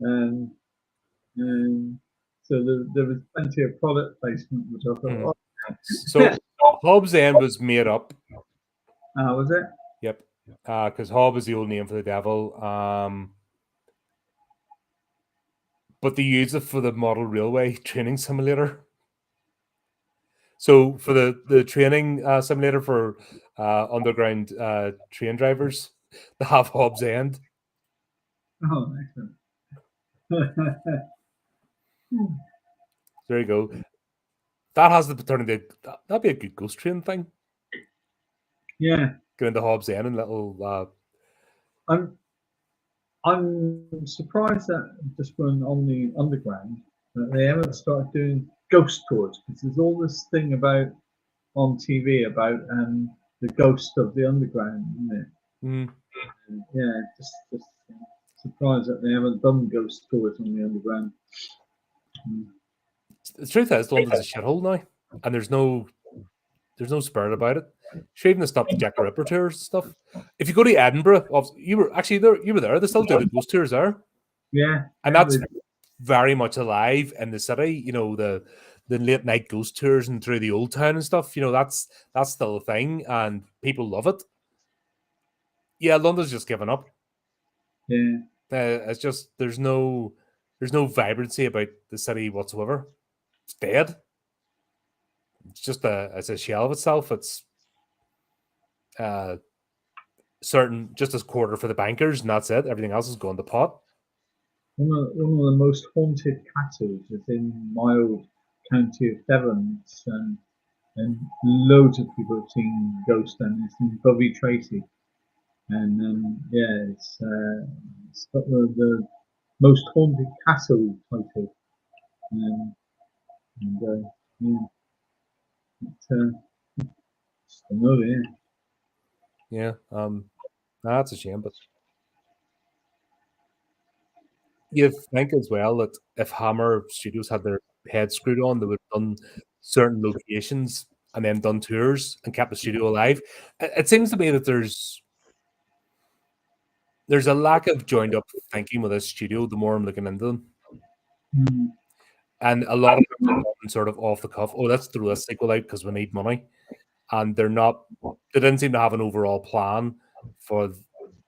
Speaker 2: So there was plenty of product placement, which I thought,
Speaker 1: So Hobbs End was made up.
Speaker 2: Was it?
Speaker 1: Yep. Because Hob is the old name for the devil. But they use it for the model railway training simulator. So for the training simulator for underground train drivers, they have Hobbs End.
Speaker 2: Oh, excellent.
Speaker 1: There you go. That has the paternity. That'd be a good ghost train thing.
Speaker 2: Yeah.
Speaker 1: Get into Hobbs End and little.
Speaker 2: I'm surprised that just when on the underground that they ever started doing ghost tours, because there's all this thing about on TV about the ghost of the underground, isn't it?
Speaker 1: Mm.
Speaker 2: Yeah, just surprised that they haven't done ghost tours on the underground.
Speaker 1: The truth is, London's a shithole now, and there's no spirit about it. Should even stop the Jack the Ripper tours and stuff. If you go to Edinburgh, you were actually there. You were there. They still do the ghost tours there.
Speaker 2: Yeah,
Speaker 1: and that's very much alive in the city. You know, the late night ghost tours and through the old town and stuff. You know, that's still a thing, and people love it. Yeah, London's just given up.
Speaker 2: Yeah,
Speaker 1: it's just there's no vibrancy about the city whatsoever. It's dead. It's just it's a shell of itself. It's certain just as quarter for the bankers, and that's it. Everything else is going to pot.
Speaker 2: One of the most haunted castles is in my old county of Devon, and loads of people have seen ghosts, and it's in Bovey Tracy, and it's got the most haunted castle title, and yeah, it's another,
Speaker 1: Yeah, that's a shame, but you think as well that if Hammer Studios had their head screwed on, they would have done certain locations and then done tours and kept the studio alive. It seems to me that there's a lack of joined up thinking with this studio. The more I'm looking into them, and a lot of them are sort of off the cuff. Oh, let's throw this sequel out because we need money, and they're not. They didn't seem to have an overall plan for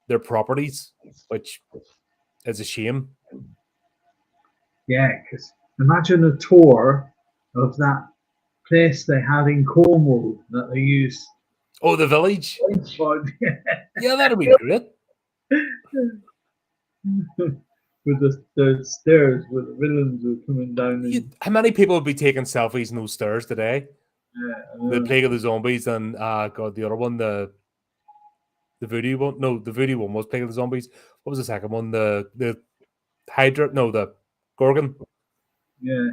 Speaker 1: their properties, which is a shame.
Speaker 2: Yeah, because imagine a tour of that place they had in Cornwall that they used.
Speaker 1: Oh, the village. Yeah, that'd be great.
Speaker 2: With the stairs where the villains were coming down.
Speaker 1: How many people would be taking selfies in those stairs today?
Speaker 2: Yeah,
Speaker 1: the Plague of the Zombies and God, the other one, the voodoo one. No, the voodoo one was Plague of the Zombies. What was the second one? The Hydra. No, the Gorgon.
Speaker 2: Yeah.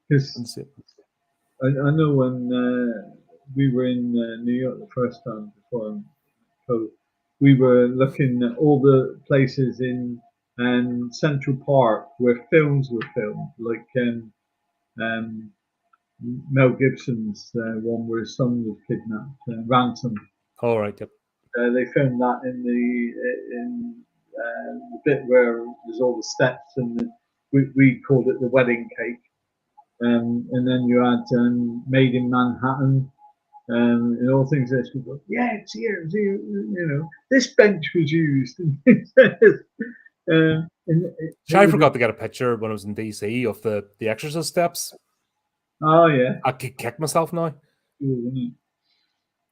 Speaker 2: Because I know when we were in New York the first time before COVID, we were looking at all the places in Central Park where films were filmed, like Mel Gibson's one where his son was kidnapped, Ransom.
Speaker 1: All right, yep.
Speaker 2: They filmed that in the bit where there's all the steps, and we called it the wedding cake. And then you had Made in Manhattan, and all things like this. We go, yeah, it's here, you know, this bench was used.
Speaker 1: I forgot to get a picture when I was in DC of the Exorcist steps.
Speaker 2: Oh yeah,
Speaker 1: I could kick myself now.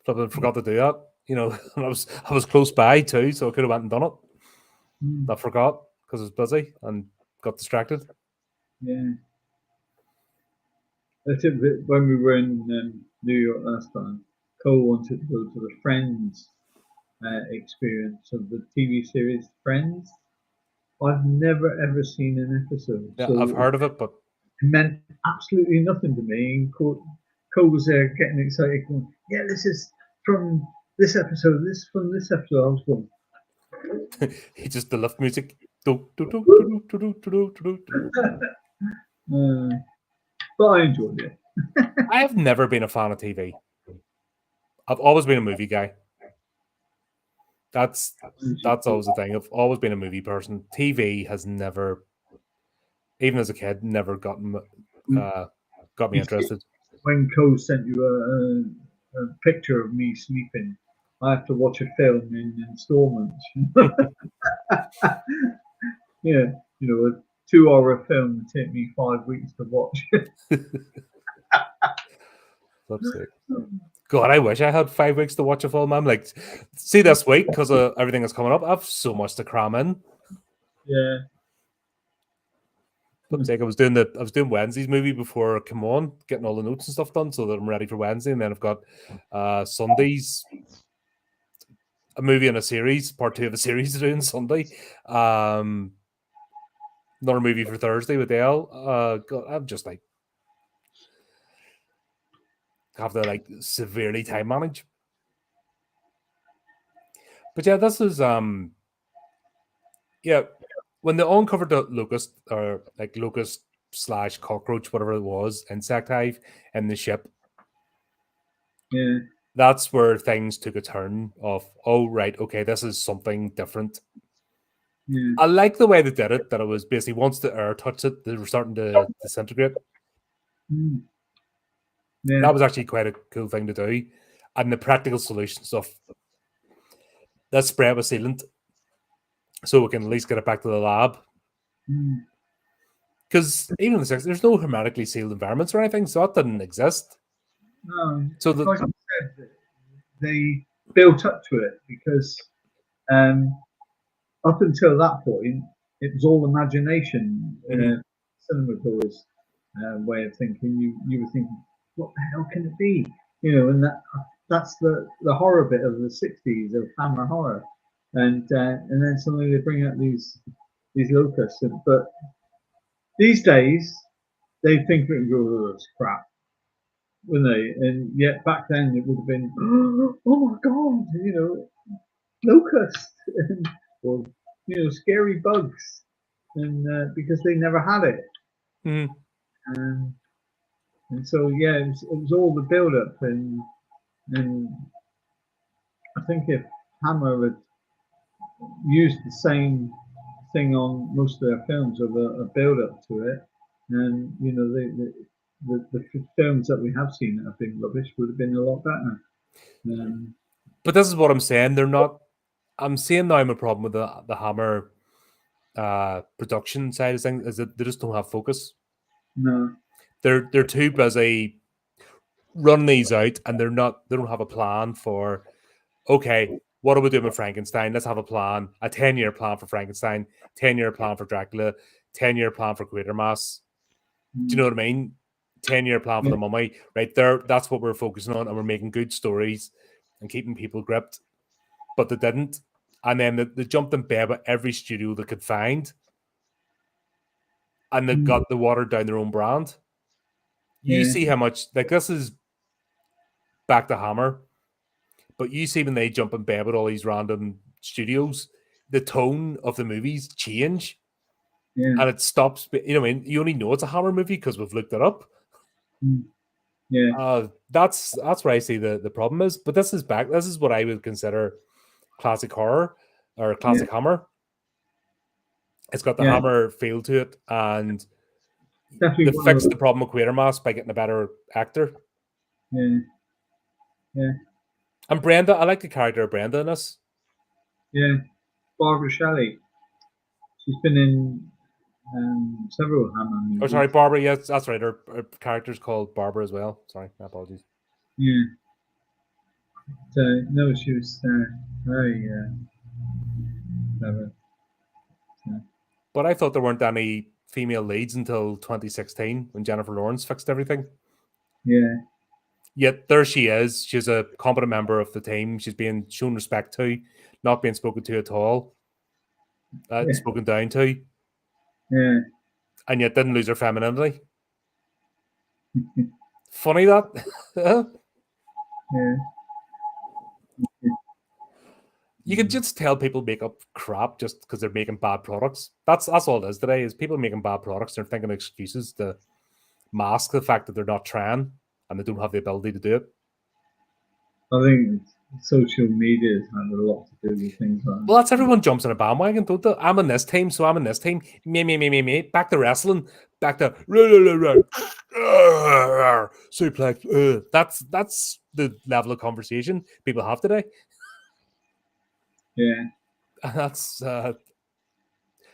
Speaker 1: I forgot to do that. You know, I was close by too, so I could have went and done it. I forgot because I was busy and got distracted.
Speaker 2: Yeah. I think that when we were in New York last time, Cole wanted to go to the Friends experience of the TV series Friends. I've never ever seen an episode.
Speaker 1: Yeah,
Speaker 2: so
Speaker 1: I've heard of it, but
Speaker 2: it meant absolutely nothing to me. And Cole was there getting excited, going, "Yeah, this is from this episode. This is from this episode." I was going.
Speaker 1: He just the lift music.
Speaker 2: But I enjoyed it.
Speaker 1: I have never been a fan of TV. I've always been a movie guy. That's always the thing. I've always been a movie person. TV has never, even as a kid, never got me interested.
Speaker 2: When Co sent you a picture of me sleeping, I have to watch a film in installments. Yeah, a 2-hour film would take me 5 weeks to watch.
Speaker 1: God, I wish I had 5 weeks to watch a film. I'm like, see this week because of everything that's coming up. I have so much to cram in.
Speaker 2: Yeah.
Speaker 1: But like I was doing Wednesday's movie before come on, getting all the notes and stuff done so that I'm ready for Wednesday, and then I've got Sunday's a movie and a series, part 2 of a series to do on Sunday. Another movie for Thursday with Dale. God, I'm just like have to like severely time manage. But yeah, this is when they uncovered the locust or like locust / cockroach, whatever it was, insect hive in the ship.
Speaker 2: Yeah.
Speaker 1: That's where things took a turn of, oh right, okay, this is something different.
Speaker 2: Yeah.
Speaker 1: I like the way they did it, that it was basically once the air touched it, they were starting to disintegrate.
Speaker 2: Yeah.
Speaker 1: That was actually quite a cool thing to do. And the practical solution stuff, let's spray it with sealant so we can at least get it back to the lab. Because even in the 60s, there's no hermetically sealed environments or anything, so that didn't exist.
Speaker 2: No.
Speaker 1: So
Speaker 2: like I said, they built up to it because up until that point, it was all imagination. Cinematographer's way of thinking. You were thinking, what the hell can it be? And that's the horror bit of the '60s of Hammer horror, and then suddenly they bring out these locusts. But these days, they think it's crap, wouldn't they? And yet back then it would have been, oh my god, locusts, or scary bugs, and because they never had it. And so yeah, it was all the build up, and I think if Hammer had used the same thing on most of their films of a build up to it, and the films that we have seen that have been rubbish would have been a lot better.
Speaker 1: But this is what I'm saying. They're not. I'm seeing now my problem with the Hammer production side of things is that they just don't have focus.
Speaker 2: No,
Speaker 1: they're too busy running these out, and they don't have a plan for. Okay, what are we doing with Frankenstein? Let's have a plan. A 10-year plan for Frankenstein. 10-year plan for Dracula. 10-year plan for Quatermass. Do you know what I mean? 10-year plan for the Mummy. Right there. That's what we're focusing on, and we're making good stories and keeping people gripped. But they didn't. And then they jumped in bed with every studio they could find. And they got the watered down their own brand. You see how much, like, this is back to Hammer, but you see when they jump in bed with all these random studios, the tone of the movies change. And it stops, you only know it's a Hammer movie because we've looked it up. That's where I see the problem is. But this is back. This is what I would consider classic horror or classic Hammer. It's got the Hammer feel to it, and they fixed the problem with Quatermass by getting a better actor. And Brenda, I like the character of Brenda in this.
Speaker 2: Yeah, Barbara Shelley. She's been in several Hammer movies.
Speaker 1: Oh, sorry, Barbara. Yes, that's right. Her character's called Barbara as well. Sorry, my apologies.
Speaker 2: Yeah. No, she was very clever.
Speaker 1: But I thought there weren't any female leads until 2016 when Jennifer Lawrence fixed everything.
Speaker 2: Yeah.
Speaker 1: Yet there she is. She's a competent member of the team. She's being shown respect to, not being spoken to at all. Spoken down to.
Speaker 2: Yeah.
Speaker 1: And yet didn't lose her femininity. Funny that.
Speaker 2: Yeah.
Speaker 1: You can just tell people make up crap just because they're making bad products. That's all it is today, is people making bad products. They're thinking of excuses to mask the fact that they're not trying and they don't have the ability to do it.
Speaker 2: I think social media has had a lot to do with things like that.
Speaker 1: Well, that's everyone jumps in a bandwagon, don't they? I'm in this team, so I'm in this team. Me. Back to wrestling. Back to suplex. That's the level of conversation people have today.
Speaker 2: Yeah.
Speaker 1: And that's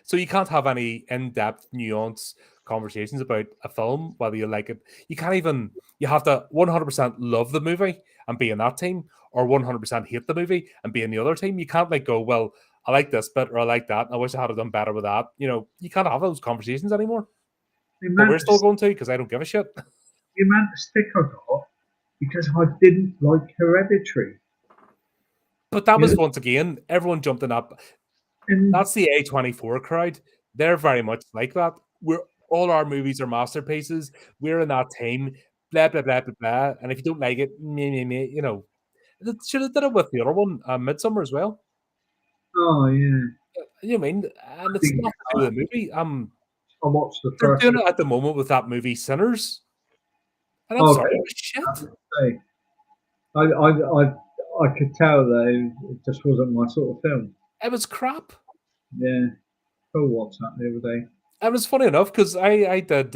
Speaker 1: so you can't have any in-depth, nuanced conversations about a film, whether you like it. You can't even. You have to 100% love the movie and be in that team, or 100% hate the movie and be in the other team. You can't like go, well, I like this bit or I like that. And I wish I had done better with that. You know, you can't have those conversations anymore. But we're still going to because I don't give a shit.
Speaker 2: The amount of stick I got because I didn't like Hereditary.
Speaker 1: But that was once again, everyone jumped in up. That's the A24 crowd. They're very much like that. All our movies are masterpieces. We're in that team. Blah blah blah blah blah. And if you don't like it, meh, you know, they should have done it with the other one, Midsummer as well.
Speaker 2: Oh yeah.
Speaker 1: You know what I mean? And it's not to do with the movie.
Speaker 2: I watched the
Speaker 1: They're
Speaker 2: first.
Speaker 1: doing it at the moment with that movie Sinners. And I'm sorry, it was shit.
Speaker 2: I could tell that it just wasn't my sort of film.
Speaker 1: It was crap.
Speaker 2: Yeah. Go watch that the other day.
Speaker 1: It was funny enough because I did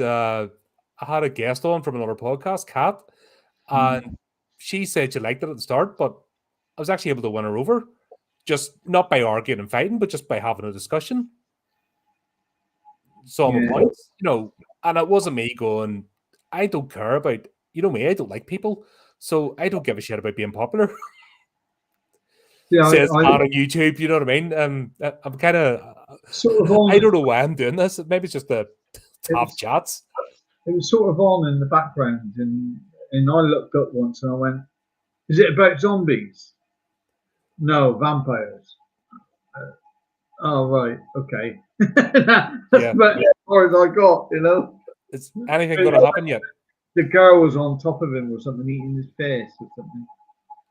Speaker 1: I had a guest on from another podcast, Kat, and she said she liked it at the start, but I was actually able to win her over, just not by arguing and fighting, but just by having a discussion. So my points, you know, and it wasn't me going, I don't care about, you know me, I don't like people, so I don't give a shit about being popular.
Speaker 2: Yeah,
Speaker 1: says on YouTube, you know what I mean? I'm kind of, I don't know why I'm doing this. Maybe it's just the top chats.
Speaker 2: It was sort of on in the background, and I looked up once and I went, "Is it about zombies?" No, vampires. Oh right, okay.
Speaker 1: Yeah.
Speaker 2: But as far as I got, you know.
Speaker 1: Is anything going to happen yet?
Speaker 2: The girl was on top of him or something, eating his face or something.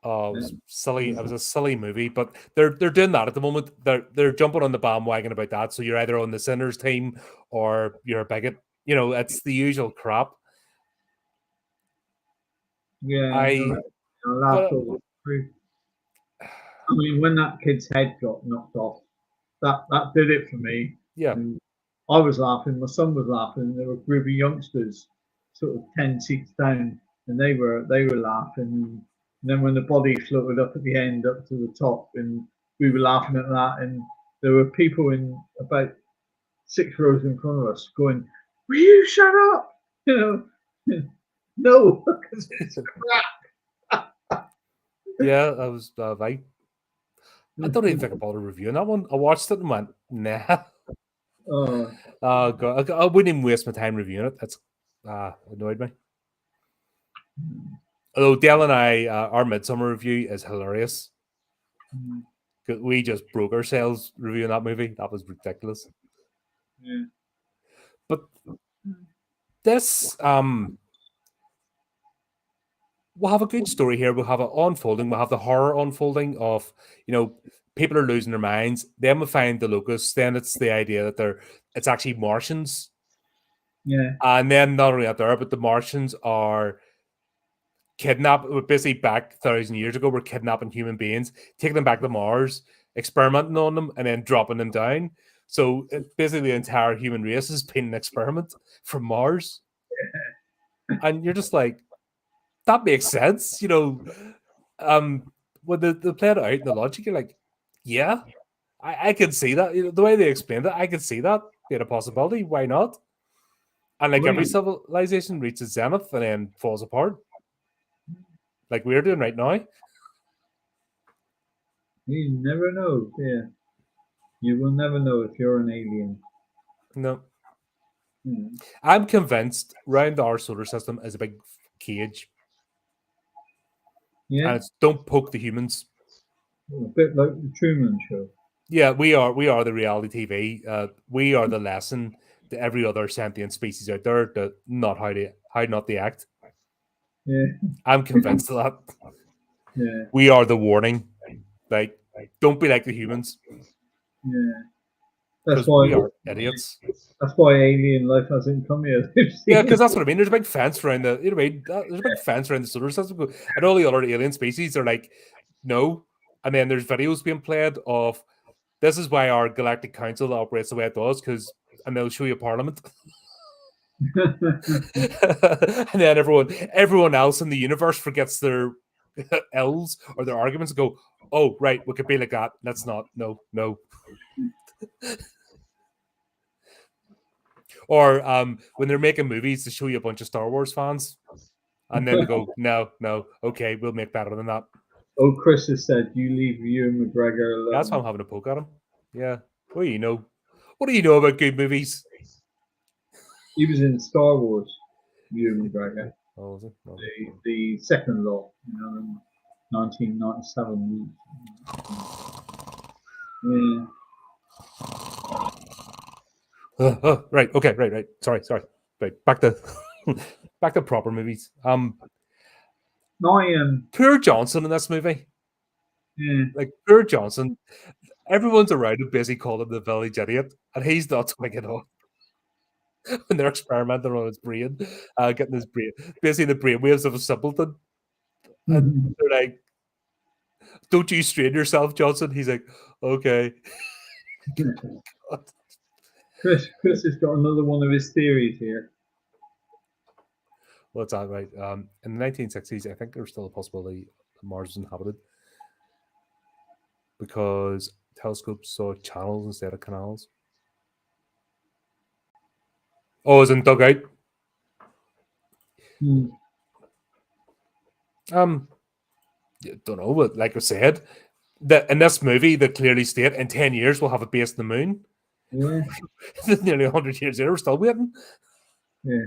Speaker 1: Oh, it was silly. It was a silly movie, but they're doing that at the moment. They're jumping on the bandwagon about that. So you're either on the Sinners team or you're a bigot. You know, it's the usual crap.
Speaker 2: Yeah, I mean, when that kid's head got knocked off, that did it for me.
Speaker 1: Yeah,
Speaker 2: and I was laughing. My son was laughing. There were a group of youngsters, sort of 10 seats down, and they were laughing. And then when the body floated up at the end, up to the top, and we were laughing at that, and there were people in about 6 rows in front of us going, "Will you shut up?" You know, no, because it's crap.
Speaker 1: Yeah, that was right. I don't even think I bothered reviewing that one. I watched it and went, nah. Oh God, I wouldn't even waste my time reviewing it. That's annoyed me. Although Dale and I, our Midsummer review is hilarious. We just broke ourselves reviewing that movie. That was ridiculous.
Speaker 2: Yeah.
Speaker 1: But this, we'll have a good story here. We'll have it unfolding. We'll have the horror unfolding of, you know, people are losing their minds. Then we find the locusts. Then it's the idea that it's actually Martians.
Speaker 2: Yeah.
Speaker 1: And then not only that there, but the Martians are basically back 1,000 years ago, we're kidnapping human beings, taking them back to Mars, experimenting on them, and then dropping them down. So basically the entire human race has been an experiment from Mars. Yeah. And you're just like, that makes sense, you know. When they play it out in the logic, you're like, yeah, I can see that. You know, the way they explained it, I can see that being a possibility. Why not? And like every civilization reaches zenith and then falls apart, like we're doing right now.
Speaker 2: You never know. Yeah, you will never know if you're an alien.
Speaker 1: No. I'm convinced round our solar system is a big cage.
Speaker 2: Yeah.
Speaker 1: And it's don't poke the humans.
Speaker 2: A bit like the Truman Show.
Speaker 1: Yeah, we are the reality TV. We are the lesson to every other sentient species out there to how not to act.
Speaker 2: Yeah.
Speaker 1: I'm convinced of that.
Speaker 2: Yeah.
Speaker 1: We are the warning. Like, don't be like the humans.
Speaker 2: Yeah. That's why
Speaker 1: we are idiots.
Speaker 2: That's why alien life hasn't come yet.
Speaker 1: Yeah, because that's what I mean. There's a big fence around the, you know, there's a big fence around the solar system, and all the other alien species are like no. And then there's videos being played of this is why our galactic council operates the way it does, and they'll show you Parliament. And then everyone else in the universe forgets their ills or their arguments and go, oh, right, we could be like that. That's not, no. Or when they're making movies to show you a bunch of Star Wars fans, and then they go, no, okay, we'll make better than that.
Speaker 2: Oh, Chris has said, you leave Ewan McGregor alone.
Speaker 1: That's why I'm having a poke at him. Yeah. What do you know? What do you know about good movies?
Speaker 2: He was in Star Wars, Ewan McGregor.
Speaker 1: Oh, was it? No.
Speaker 2: The second lot, in 1997.
Speaker 1: Yeah. Right. Okay. Right. Sorry. Right. Back to proper movies. Poor Johnson in this movie.
Speaker 2: Yeah.
Speaker 1: Like poor Johnson. Everyone's around him busy calling the village idiot, and he's not swinging on. When they're experimenting on his brain, getting his brain, basically the brainwaves of a simpleton. And they're like, don't you strain yourself, Johnson? He's like, okay.
Speaker 2: Chris has got another one of his theories here.
Speaker 1: What's that, right? In the 1960s, I think there's still a possibility that Mars was inhabited because telescopes saw channels instead of canals. Oh, it's in dugout. Don't know, but like I said, in this movie, they clearly state in 10 years we'll have a base in the moon.
Speaker 2: Yeah.
Speaker 1: Nearly 100 years later, we're still waiting.
Speaker 2: Yeah.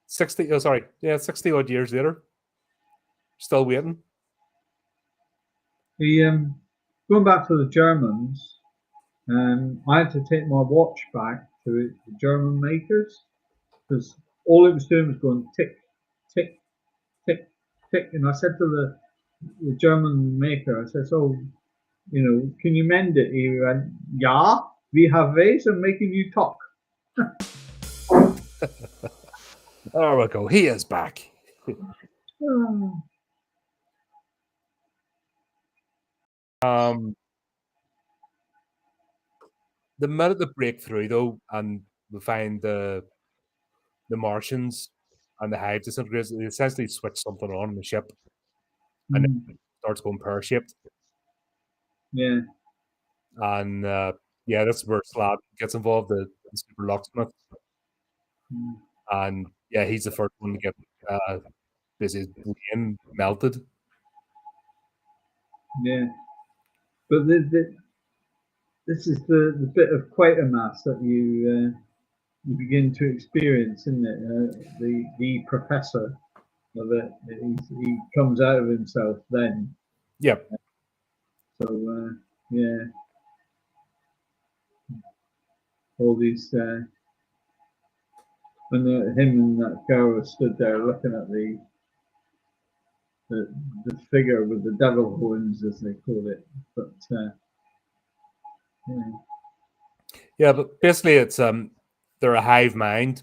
Speaker 1: 60 odd years later, still waiting.
Speaker 2: Going back to the Germans, I had to take my watch back to the German makers because all it was doing was going tick, tick, tick, tick. And I said to the German maker, I said, so, can you mend it? He went, yeah, we have ways of making you talk.
Speaker 1: There we go. He is back. The minute they break through, though, and we find the Martians and the hive disintegrates, they essentially switch something on in the ship, and then it starts going pear-shaped.
Speaker 2: Yeah.
Speaker 1: And that's where Slab gets involved, the super locksmith. And yeah, he's the first one to get his brain melted.
Speaker 2: Yeah, but this is the bit of Quatermass that you begin to experience, isn't it? The professor of it, he comes out of himself then.
Speaker 1: Yep.
Speaker 2: So yeah, all these when him and that girl stood there looking at the figure with the devil horns, as they call it, but
Speaker 1: yeah, but basically it's they're a hive mind.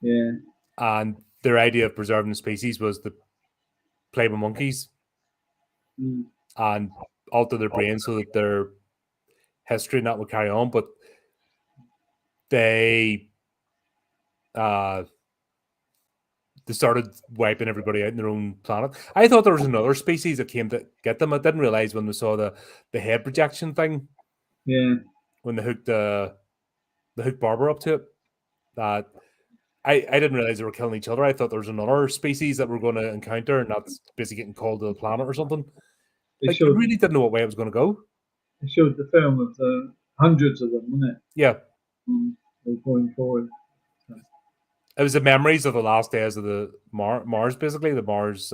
Speaker 2: Yeah.
Speaker 1: And their idea of preserving the species was to play with monkeys and alter their brains so that their history and that would carry on. But they started wiping everybody out in their own planet. I thought there was another species that came to get them. I didn't realize when we saw the head projection thing.
Speaker 2: Yeah.
Speaker 1: When they hooked Barbara up to it, that I didn't realize they were killing each other. I thought there was another species that we're going to encounter, and that's basically getting called to the planet or something. I really didn't know what way it was going to go.
Speaker 2: It showed the film of the hundreds of them, wasn't it?
Speaker 1: Yeah.
Speaker 2: Going forward.
Speaker 1: It was the memories of the last days of the Mars, basically, the Mars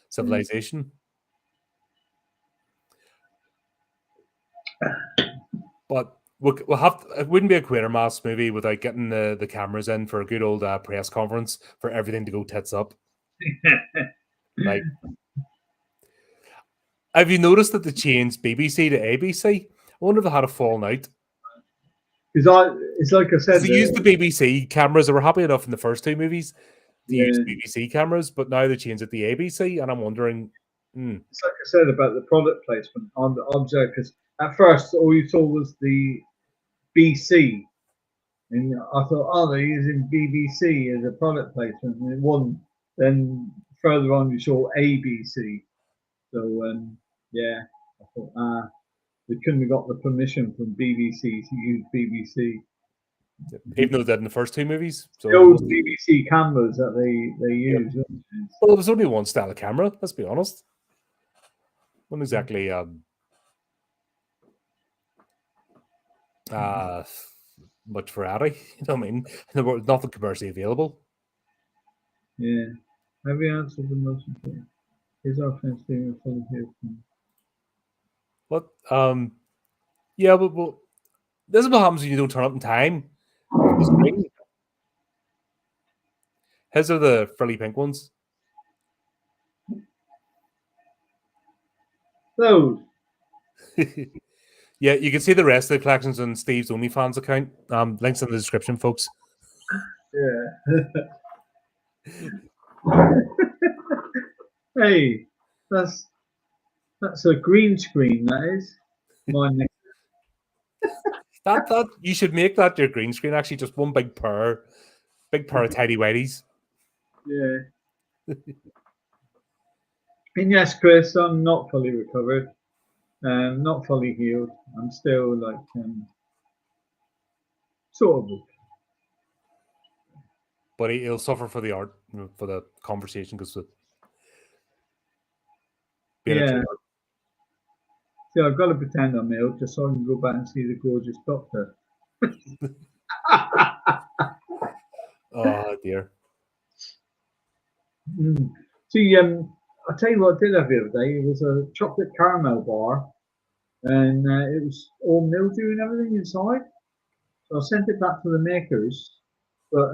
Speaker 1: civilization. But we'll have to, it wouldn't be a Quatermass movie without getting the cameras in for a good old press conference for everything to go tits up. Like, have you noticed that they changed BBC to ABC? I wonder if they had a falling out.
Speaker 2: It's like I said,
Speaker 1: they used the BBC cameras. They were happy enough in the first two movies to use BBC cameras, but now they changed it to ABC, and I'm wondering
Speaker 2: It's like I said about the product placement on the object, because at first all you saw was the BC, and I thought, oh, they're using BBC as a product placement, and it wasn't. Then further on, you saw ABC. So yeah, I thought, they couldn't have got the permission from BBC to use BBC.
Speaker 1: Even though they did in the first two movies. So
Speaker 2: the old BBC cameras that they use.
Speaker 1: Well, it was only one style of camera, let's be honest. Not exactly much variety. You know what I mean? There was nothing commercially available.
Speaker 2: Yeah. Have you answered the most important? Is our friend Stephen from here?
Speaker 1: What? Yeah, but this is what happens when you don't turn up in time. The screen. His are the frilly pink ones.
Speaker 2: Those.
Speaker 1: Yeah, you can see the rest of the collections on Steve's OnlyFans account. Links in the description, folks.
Speaker 2: Yeah. Hey, that's a green screen. That is. Mine.
Speaker 1: that you should make that your green screen. Actually, just one big pair of tidy whities.
Speaker 2: Yeah. And yes, Chris, I'm not fully recovered. Not fully healed. I'm still like sort of.
Speaker 1: But he'll suffer for the art, for the conversation, because
Speaker 2: yeah. See, I've got to pretend I'm ill just so I can go back and see the gorgeous doctor.
Speaker 1: Oh dear.
Speaker 2: See, I'll tell you what I did have the other day. It was a chocolate caramel bar, and it was all mildew and everything inside. So I sent it back to the makers. But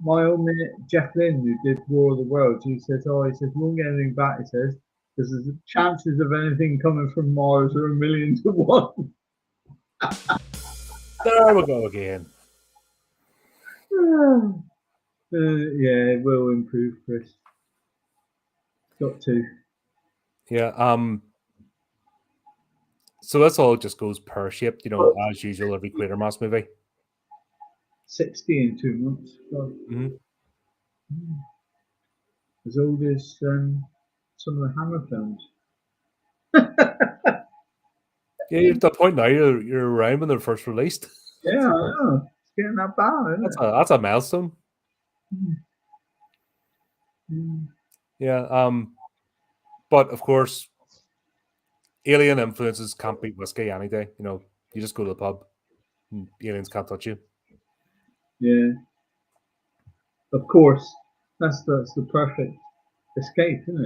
Speaker 2: my old mate Jeff Lynn, who did War of the Worlds, he says, "Oh, he says we won't get anything back." He says, "Because the chances of anything coming from Mars are 1,000,000 to 1."
Speaker 1: There we go again.
Speaker 2: Yeah, it will improve, Chris. Got to.
Speaker 1: Yeah. So this all just goes pear-shaped, as usual, every Quatermass movie.
Speaker 2: 60 in 2 months. As old as some of the Hammer films.
Speaker 1: Yeah, you're at the point now. You're around when they're first released.
Speaker 2: Yeah, I know. It's getting that bad, isn't it?
Speaker 1: That's a milestone. Yeah. But of course, alien influences can't beat whiskey any day. You just go to the pub, and aliens can't touch you.
Speaker 2: Yeah. Of course, that's the perfect escape, isn't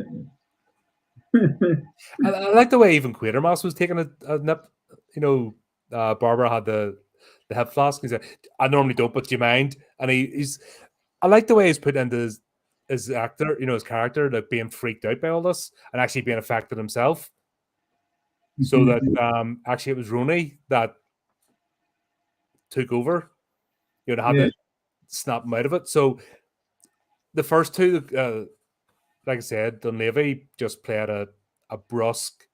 Speaker 1: it? I like the way even Quatermass was taking a nip. Barbara had the hip flask. He said, "I normally don't, but do you mind?" And he's. I like the way he's put into his actor, his character, like being freaked out by all this and actually being affected himself. So that actually it was Ronnie that took over. Had to snap him out of it. So the first two, like I said, Dunleavy just played a brusque,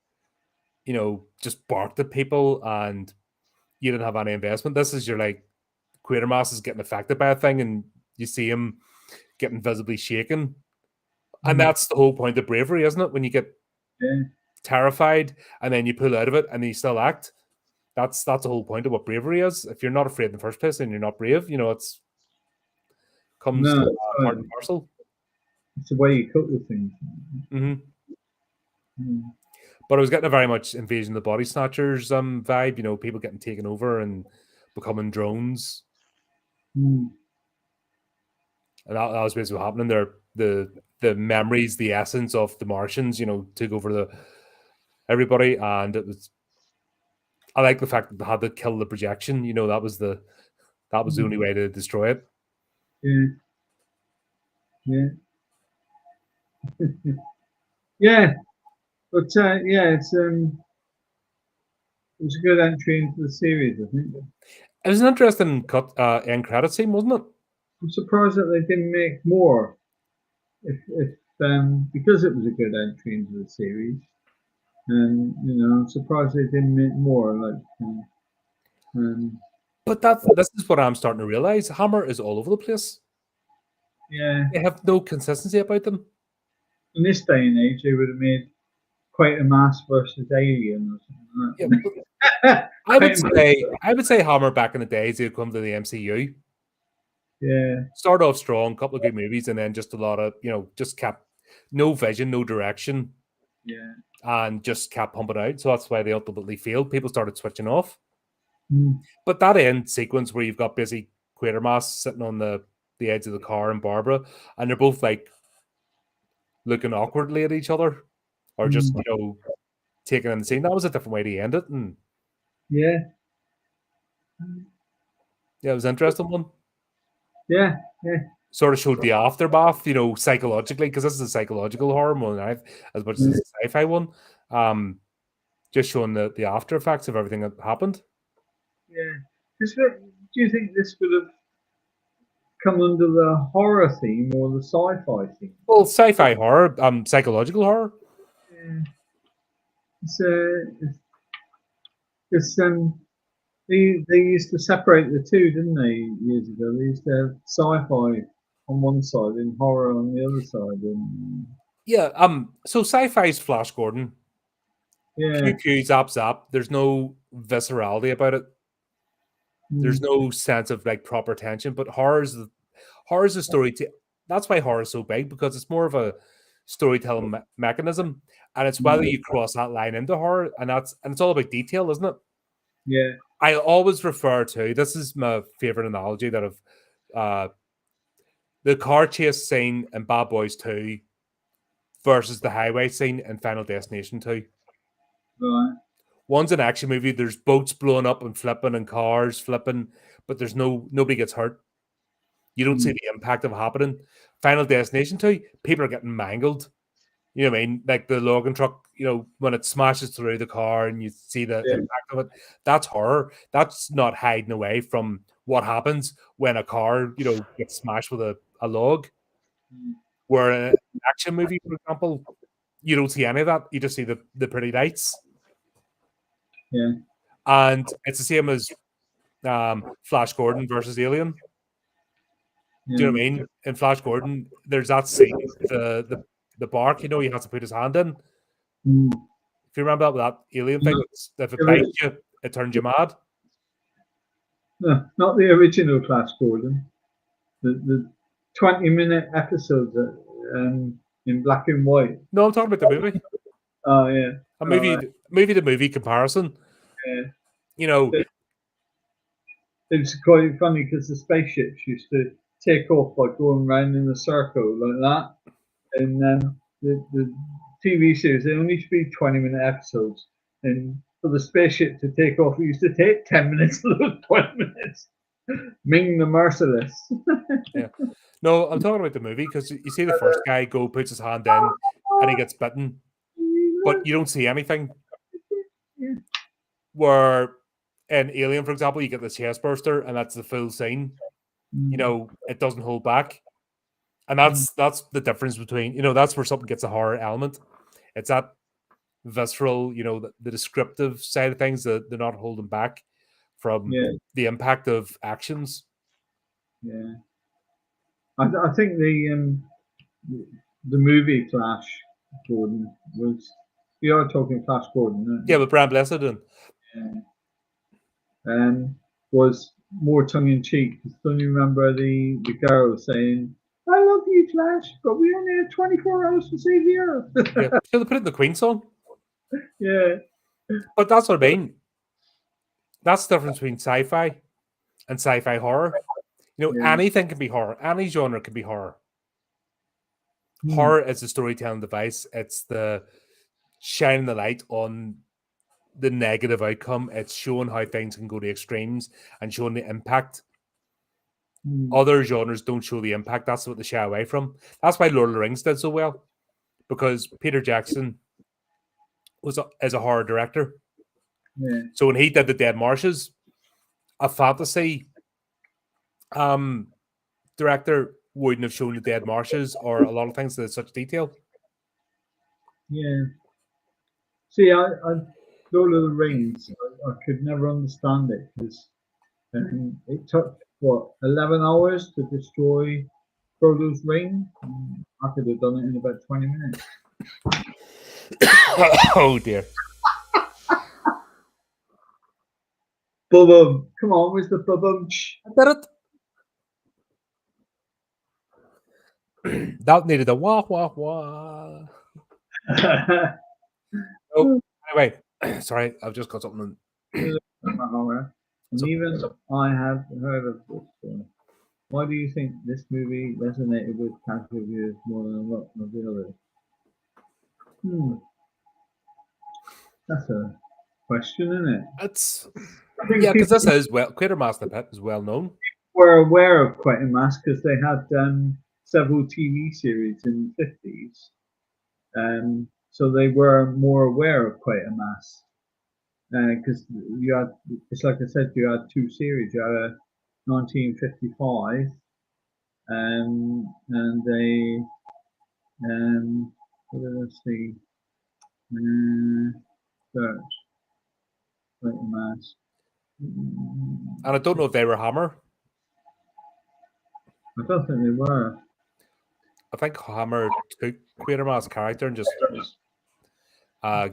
Speaker 1: just barked at people and you didn't have any investment. This is your Quatermass is getting affected by a thing and you see him getting visibly shaken. And that's the whole point of bravery, isn't it? When you get terrified and then you pull out of it and then you still act. That's the whole point of what bravery is. If you're not afraid in the first place and you're not brave, it's comes part and parcel.
Speaker 2: It's the way you cope with things.
Speaker 1: But I was getting a very much Invasion of the Body Snatchers vibe, people getting taken over and becoming drones. And that was basically what happening there. The memories, the essence of the Martians, took over everybody, and it was. I like the fact that they had to kill the projection. That was the only way to destroy it.
Speaker 2: Yeah. Yeah. But it was a good entry into the series, I think.
Speaker 1: It was an interesting end credit scene, wasn't it?
Speaker 2: I'm surprised that they didn't make more. If because it was a good entry into the series, and I'm surprised they didn't make more.
Speaker 1: But this is what I'm starting to realize. Hammer is all over the place.
Speaker 2: Yeah,
Speaker 1: They have no consistency about them.
Speaker 2: in this day and age, they would have made Quatermass versus Alien or something like that.
Speaker 1: I would say Hammer back in the days they'd come to the MCU.
Speaker 2: Yeah,
Speaker 1: Start off strong, couple of good movies, and then just a lot of just kept no vision, no direction,
Speaker 2: yeah.
Speaker 1: and just kept pumping out. So that's why they ultimately failed. People started switching off.
Speaker 2: Mm.
Speaker 1: But that end sequence where you've got busy Quatermass sitting on the edge of the car and Barbara, and they're both like looking awkwardly at each other, or just taking in the scene. That was a different way to end it, and
Speaker 2: Yeah,
Speaker 1: yeah, it was an interesting one.
Speaker 2: yeah.
Speaker 1: Sort of showed the aftermath, psychologically, because this is a psychological horror more than as much as it's a sci-fi one. Just showing the after effects of everything that happened.
Speaker 2: Yeah. Do you think this would have come under the horror theme or the sci-fi theme?
Speaker 1: Well, sci-fi horror, psychological horror.
Speaker 2: Yeah. They used to separate the two, didn't they, years ago? They used to have sci-fi on one side and horror on the other side. And
Speaker 1: Yeah, so sci-fi's Flash Gordon.
Speaker 2: yeah,
Speaker 1: Pew pew, zap zap. There's no viscerality about it. There's no sense of like proper tension. But horror's a story. That's why horror is so big, because it's more of a storytelling mechanism, and it's whether you cross that line into horror, and it's all about detail, isn't it?
Speaker 2: yeah.
Speaker 1: I always refer to, this is my favorite analogy that the car chase scene in Bad Boys 2 versus the highway scene in Final Destination 2.
Speaker 2: Right.
Speaker 1: One's an action movie. There's boats blowing up and flipping and cars flipping, but there's nobody gets hurt. You don't see the impact of it happening. Final Destination 2, people are getting mangled. You know what I mean? Like the Logan truck, when it smashes through the car and you see the impact of it, that's horror. That's not hiding away from what happens when a car, gets smashed with a log. Where an action movie, for example, you don't see any of that. You just see the pretty lights.
Speaker 2: Yeah.
Speaker 1: And it's the same as Flash Gordon versus Alien. Do you know what I mean? In Flash Gordon, there's that scene, the bark, he has to put his hand in. If you remember that alien thing, if it bites you, it turns you mad.
Speaker 2: No, not the original Flash Gordon. The 20-minute episodes in black and white.
Speaker 1: No, I'm talking about the movie.
Speaker 2: Oh yeah.
Speaker 1: A movie comparison.
Speaker 2: Yeah. It's quite funny because the spaceships used to take off by going around in a circle like that, and then the TV series, they only used to be 20-minute episodes, and for the spaceship to take off, it used to take 10 minutes of those 20 minutes. Ming the Merciless.
Speaker 1: Yeah. No, I'm talking about the movie, because you see the first guy puts his hand in, and he gets bitten, but you don't see anything.
Speaker 2: Yeah.
Speaker 1: Where in Alien, for example, you get the chest burster, and that's the full scene. It doesn't hold back. And that's the difference between, that's where something gets a horror element. It's that visceral, the descriptive side of things, that they're not holding back from the impact of actions.
Speaker 2: Yeah. I think the movie Flash Gordon was, you are talking Flash Gordon,
Speaker 1: yeah, with Brian Blessed
Speaker 2: was more tongue in cheek. Don't you remember the girl saying, "I love you, Flash, but we only have 24 hours to save the Earth."
Speaker 1: Yeah, so they put it in the Queen song.
Speaker 2: Yeah,
Speaker 1: but that's what I mean. That's the difference between sci-fi and sci-fi horror. Anything can be horror. Any genre can be horror. Horror is a storytelling device. It's the shining the light on the negative outcome. It's showing how things can go to extremes and showing the impact. Other genres don't show the impact. That's what they shy away from. That's why Lord of the Rings did so well, because Peter Jackson is a horror director.
Speaker 2: Yeah.
Speaker 1: So when he did The Dead Marshes, a fantasy director wouldn't have shown the dead marshes or a lot of things in such detail.
Speaker 2: Yeah. See, I Lord of the Rings, I could never understand it because it took, what, 11 hours to destroy Frodo's ring? I could have done it in about 20 minutes.
Speaker 1: Oh dear.
Speaker 2: Bubum. Come on, where's the bubum?
Speaker 1: I did it. That needed a wah wah wah. Oh, anyway, sorry, I've just got something.
Speaker 2: Horror. And even I have heard of this story. Why do you think this movie resonated with casual viewers more than a lot of the others? That's a question, isn't it?
Speaker 1: It's because this is Quatermass the Pit is well known.
Speaker 2: Were aware of Quatermass because they had several TV series in the 50s, so they were more aware of Quatermass. Because you had, it's like I said, you had two series. You had a 1955, and they, what did I see? Search Quatermass.
Speaker 1: And I don't know if they were Hammer.
Speaker 2: I don't think they were.
Speaker 1: I think Hammer took Quatermass' character and just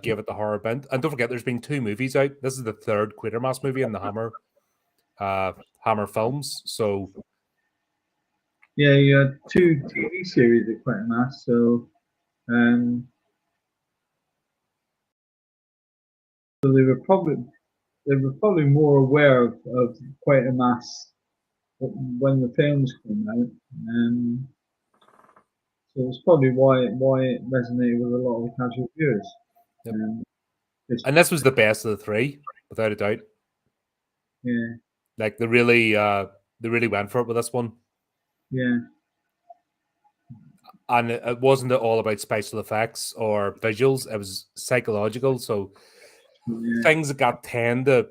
Speaker 1: gave it the horror bent. And don't forget, there's been 2 movies out. This is the 3rd Quatermass movie in the Hammer films. So
Speaker 2: yeah, you had 2 TV series at Quatermass. So so they were probably more aware of Quatermass when the films came out. So it's probably why it resonated with a lot of the casual viewers.
Speaker 1: Yep. And this was the best of the 3, without a doubt.
Speaker 2: Yeah.
Speaker 1: Like they really went for it with this one.
Speaker 2: Yeah.
Speaker 1: And it wasn't all about special effects or visuals. It was psychological. So things that got to,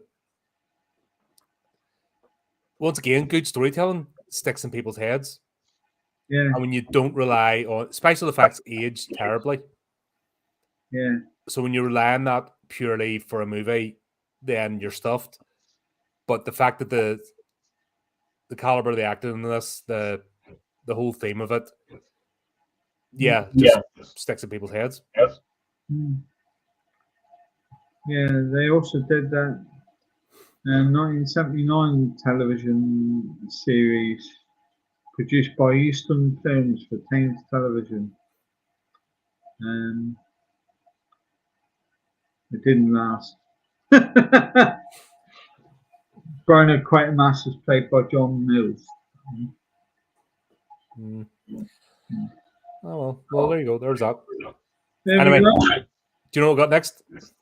Speaker 1: once again, good storytelling sticks in people's heads.
Speaker 2: Yeah.
Speaker 1: And when you don't rely on special effects, age terribly.
Speaker 2: Yeah.
Speaker 1: So when you rely on that purely for a movie, then you're stuffed. But the fact that the caliber of the acting in this, the whole theme of it, just sticks in people's heads.
Speaker 2: Yeah, they also did that 1979 television series produced by Eastern Films for Thames Television. It didn't last. Bernard Quatermass was played by John Mills.
Speaker 1: Oh well, there you go. There's that.
Speaker 2: There
Speaker 1: anyway,
Speaker 2: we go.
Speaker 1: do you know what we got next?
Speaker 2: It's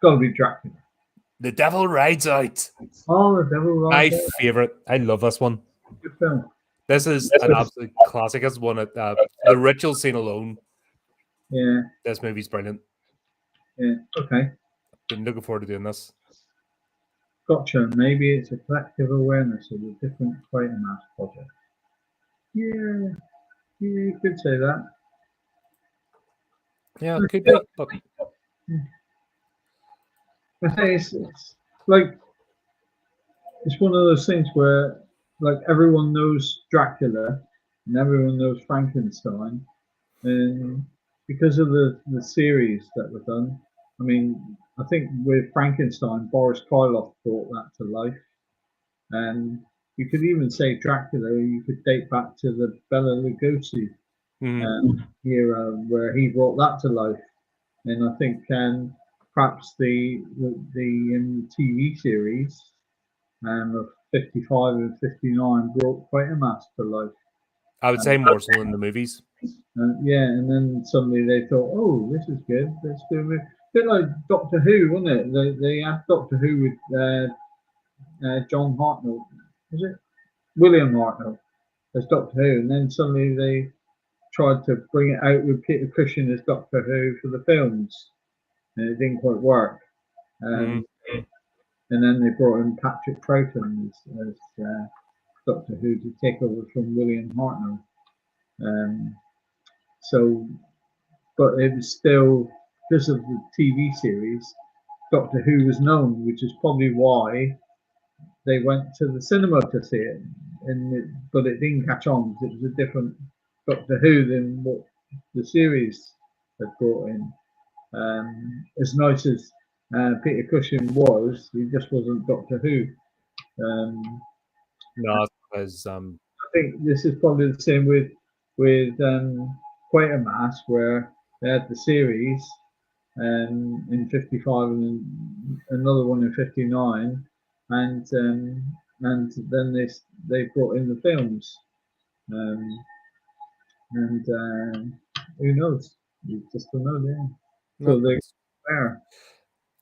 Speaker 2: got to be Dracula.
Speaker 1: The Devil Rides Out.
Speaker 2: Oh, The Devil Rides Out.
Speaker 1: My favorite. I love this one.
Speaker 2: Good film.
Speaker 1: This is an absolute classic. It's one at the ritual scene alone.
Speaker 2: Yeah.
Speaker 1: This movie's brilliant.
Speaker 2: Yeah. Okay.
Speaker 1: Been looking forward to doing this.
Speaker 2: Gotcha. Maybe it's a collective awareness of the different Quatermass projects. Yeah. You could say that.
Speaker 1: Yeah, it could be. But
Speaker 2: I say it's like it's one of those things where like everyone knows Dracula and everyone knows Frankenstein, and because of the series that were done, I mean, I think with Frankenstein, Boris Karloff brought that to life, and you could even say Dracula. You could date back to the Bela Lugosi era where he brought that to life, and I think perhaps the TV series of 55 and 59 brought Quatermass to life.
Speaker 1: I would say more so in the movies.
Speaker 2: Yeah, and then suddenly they thought, oh, this is good. Let's do a movie. A bit like Doctor Who, wasn't it? They had Doctor Who with John Hartnell. Was it? William Hartnell as Doctor Who. And then suddenly they tried to bring it out with Peter Cushing as Doctor Who for the films. And it didn't quite work. And then they brought in Patrick Troughton as Doctor Who to take over from William Hartnell. So, but it was still, because of the TV series, Doctor Who was known, which is probably why they went to the cinema to see it. But it didn't catch on because it was a different Doctor Who than what the series had brought in. As nice as Peter Cushing was, he just wasn't Doctor Who.
Speaker 1: No, because
Speaker 2: I think this is probably the same with Quatermass, where they had the series in '55 and another one in '59, and then they brought in the films, and who knows? You just don't know, yeah. So they're there.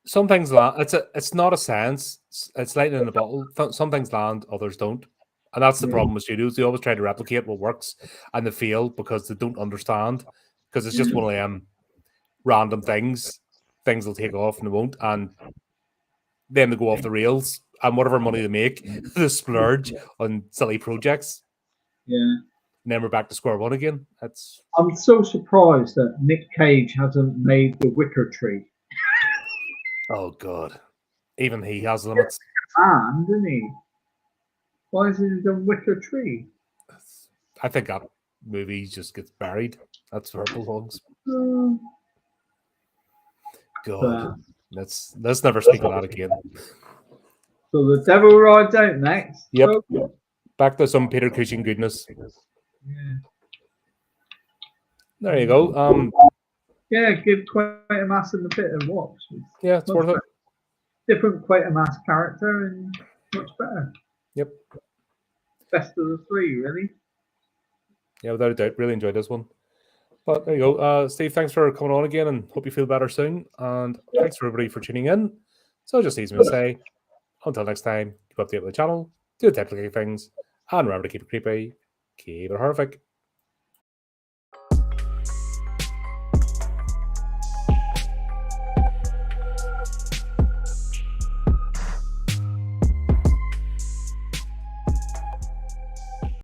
Speaker 1: some things land. It's not a science. It's lightning in a bottle. Some things land, others don't. And that's the problem with studios. They always try to replicate what works, and they fail because they don't understand. Because it's just one of them random things. Things will take off and they won't, and then they go off the rails. And whatever money they make, they splurge on silly projects.
Speaker 2: Yeah.
Speaker 1: And then we're back to square one again.
Speaker 2: I'm so surprised that Nick Cage hasn't made The Wicker Tree.
Speaker 1: Oh God, even he has limits.
Speaker 2: And didn't he? Why isn't he done Wicker Tree?
Speaker 1: I think that movie just gets buried. That's where it belongs. God, let's never speak of that again.
Speaker 2: So The Devil Rides Out next.
Speaker 1: Yep. Back to some Peter Cushing goodness.
Speaker 2: Yeah.
Speaker 1: There you go.
Speaker 2: Yeah, give Quatermass and the Pit a watch.
Speaker 1: Yeah, it's worth it.
Speaker 2: Different Quatermass character and much better.
Speaker 1: Yep.
Speaker 2: Best of the three, really.
Speaker 1: Yeah, without a doubt. Really enjoyed this one. But there you go. Steve, thanks for coming on again and hope you feel better soon. And thanks for everybody for tuning in. So it just leaves me to say, until next time, keep up to date with the channel, do the technical things, and remember to keep it creepy, keep it horrific.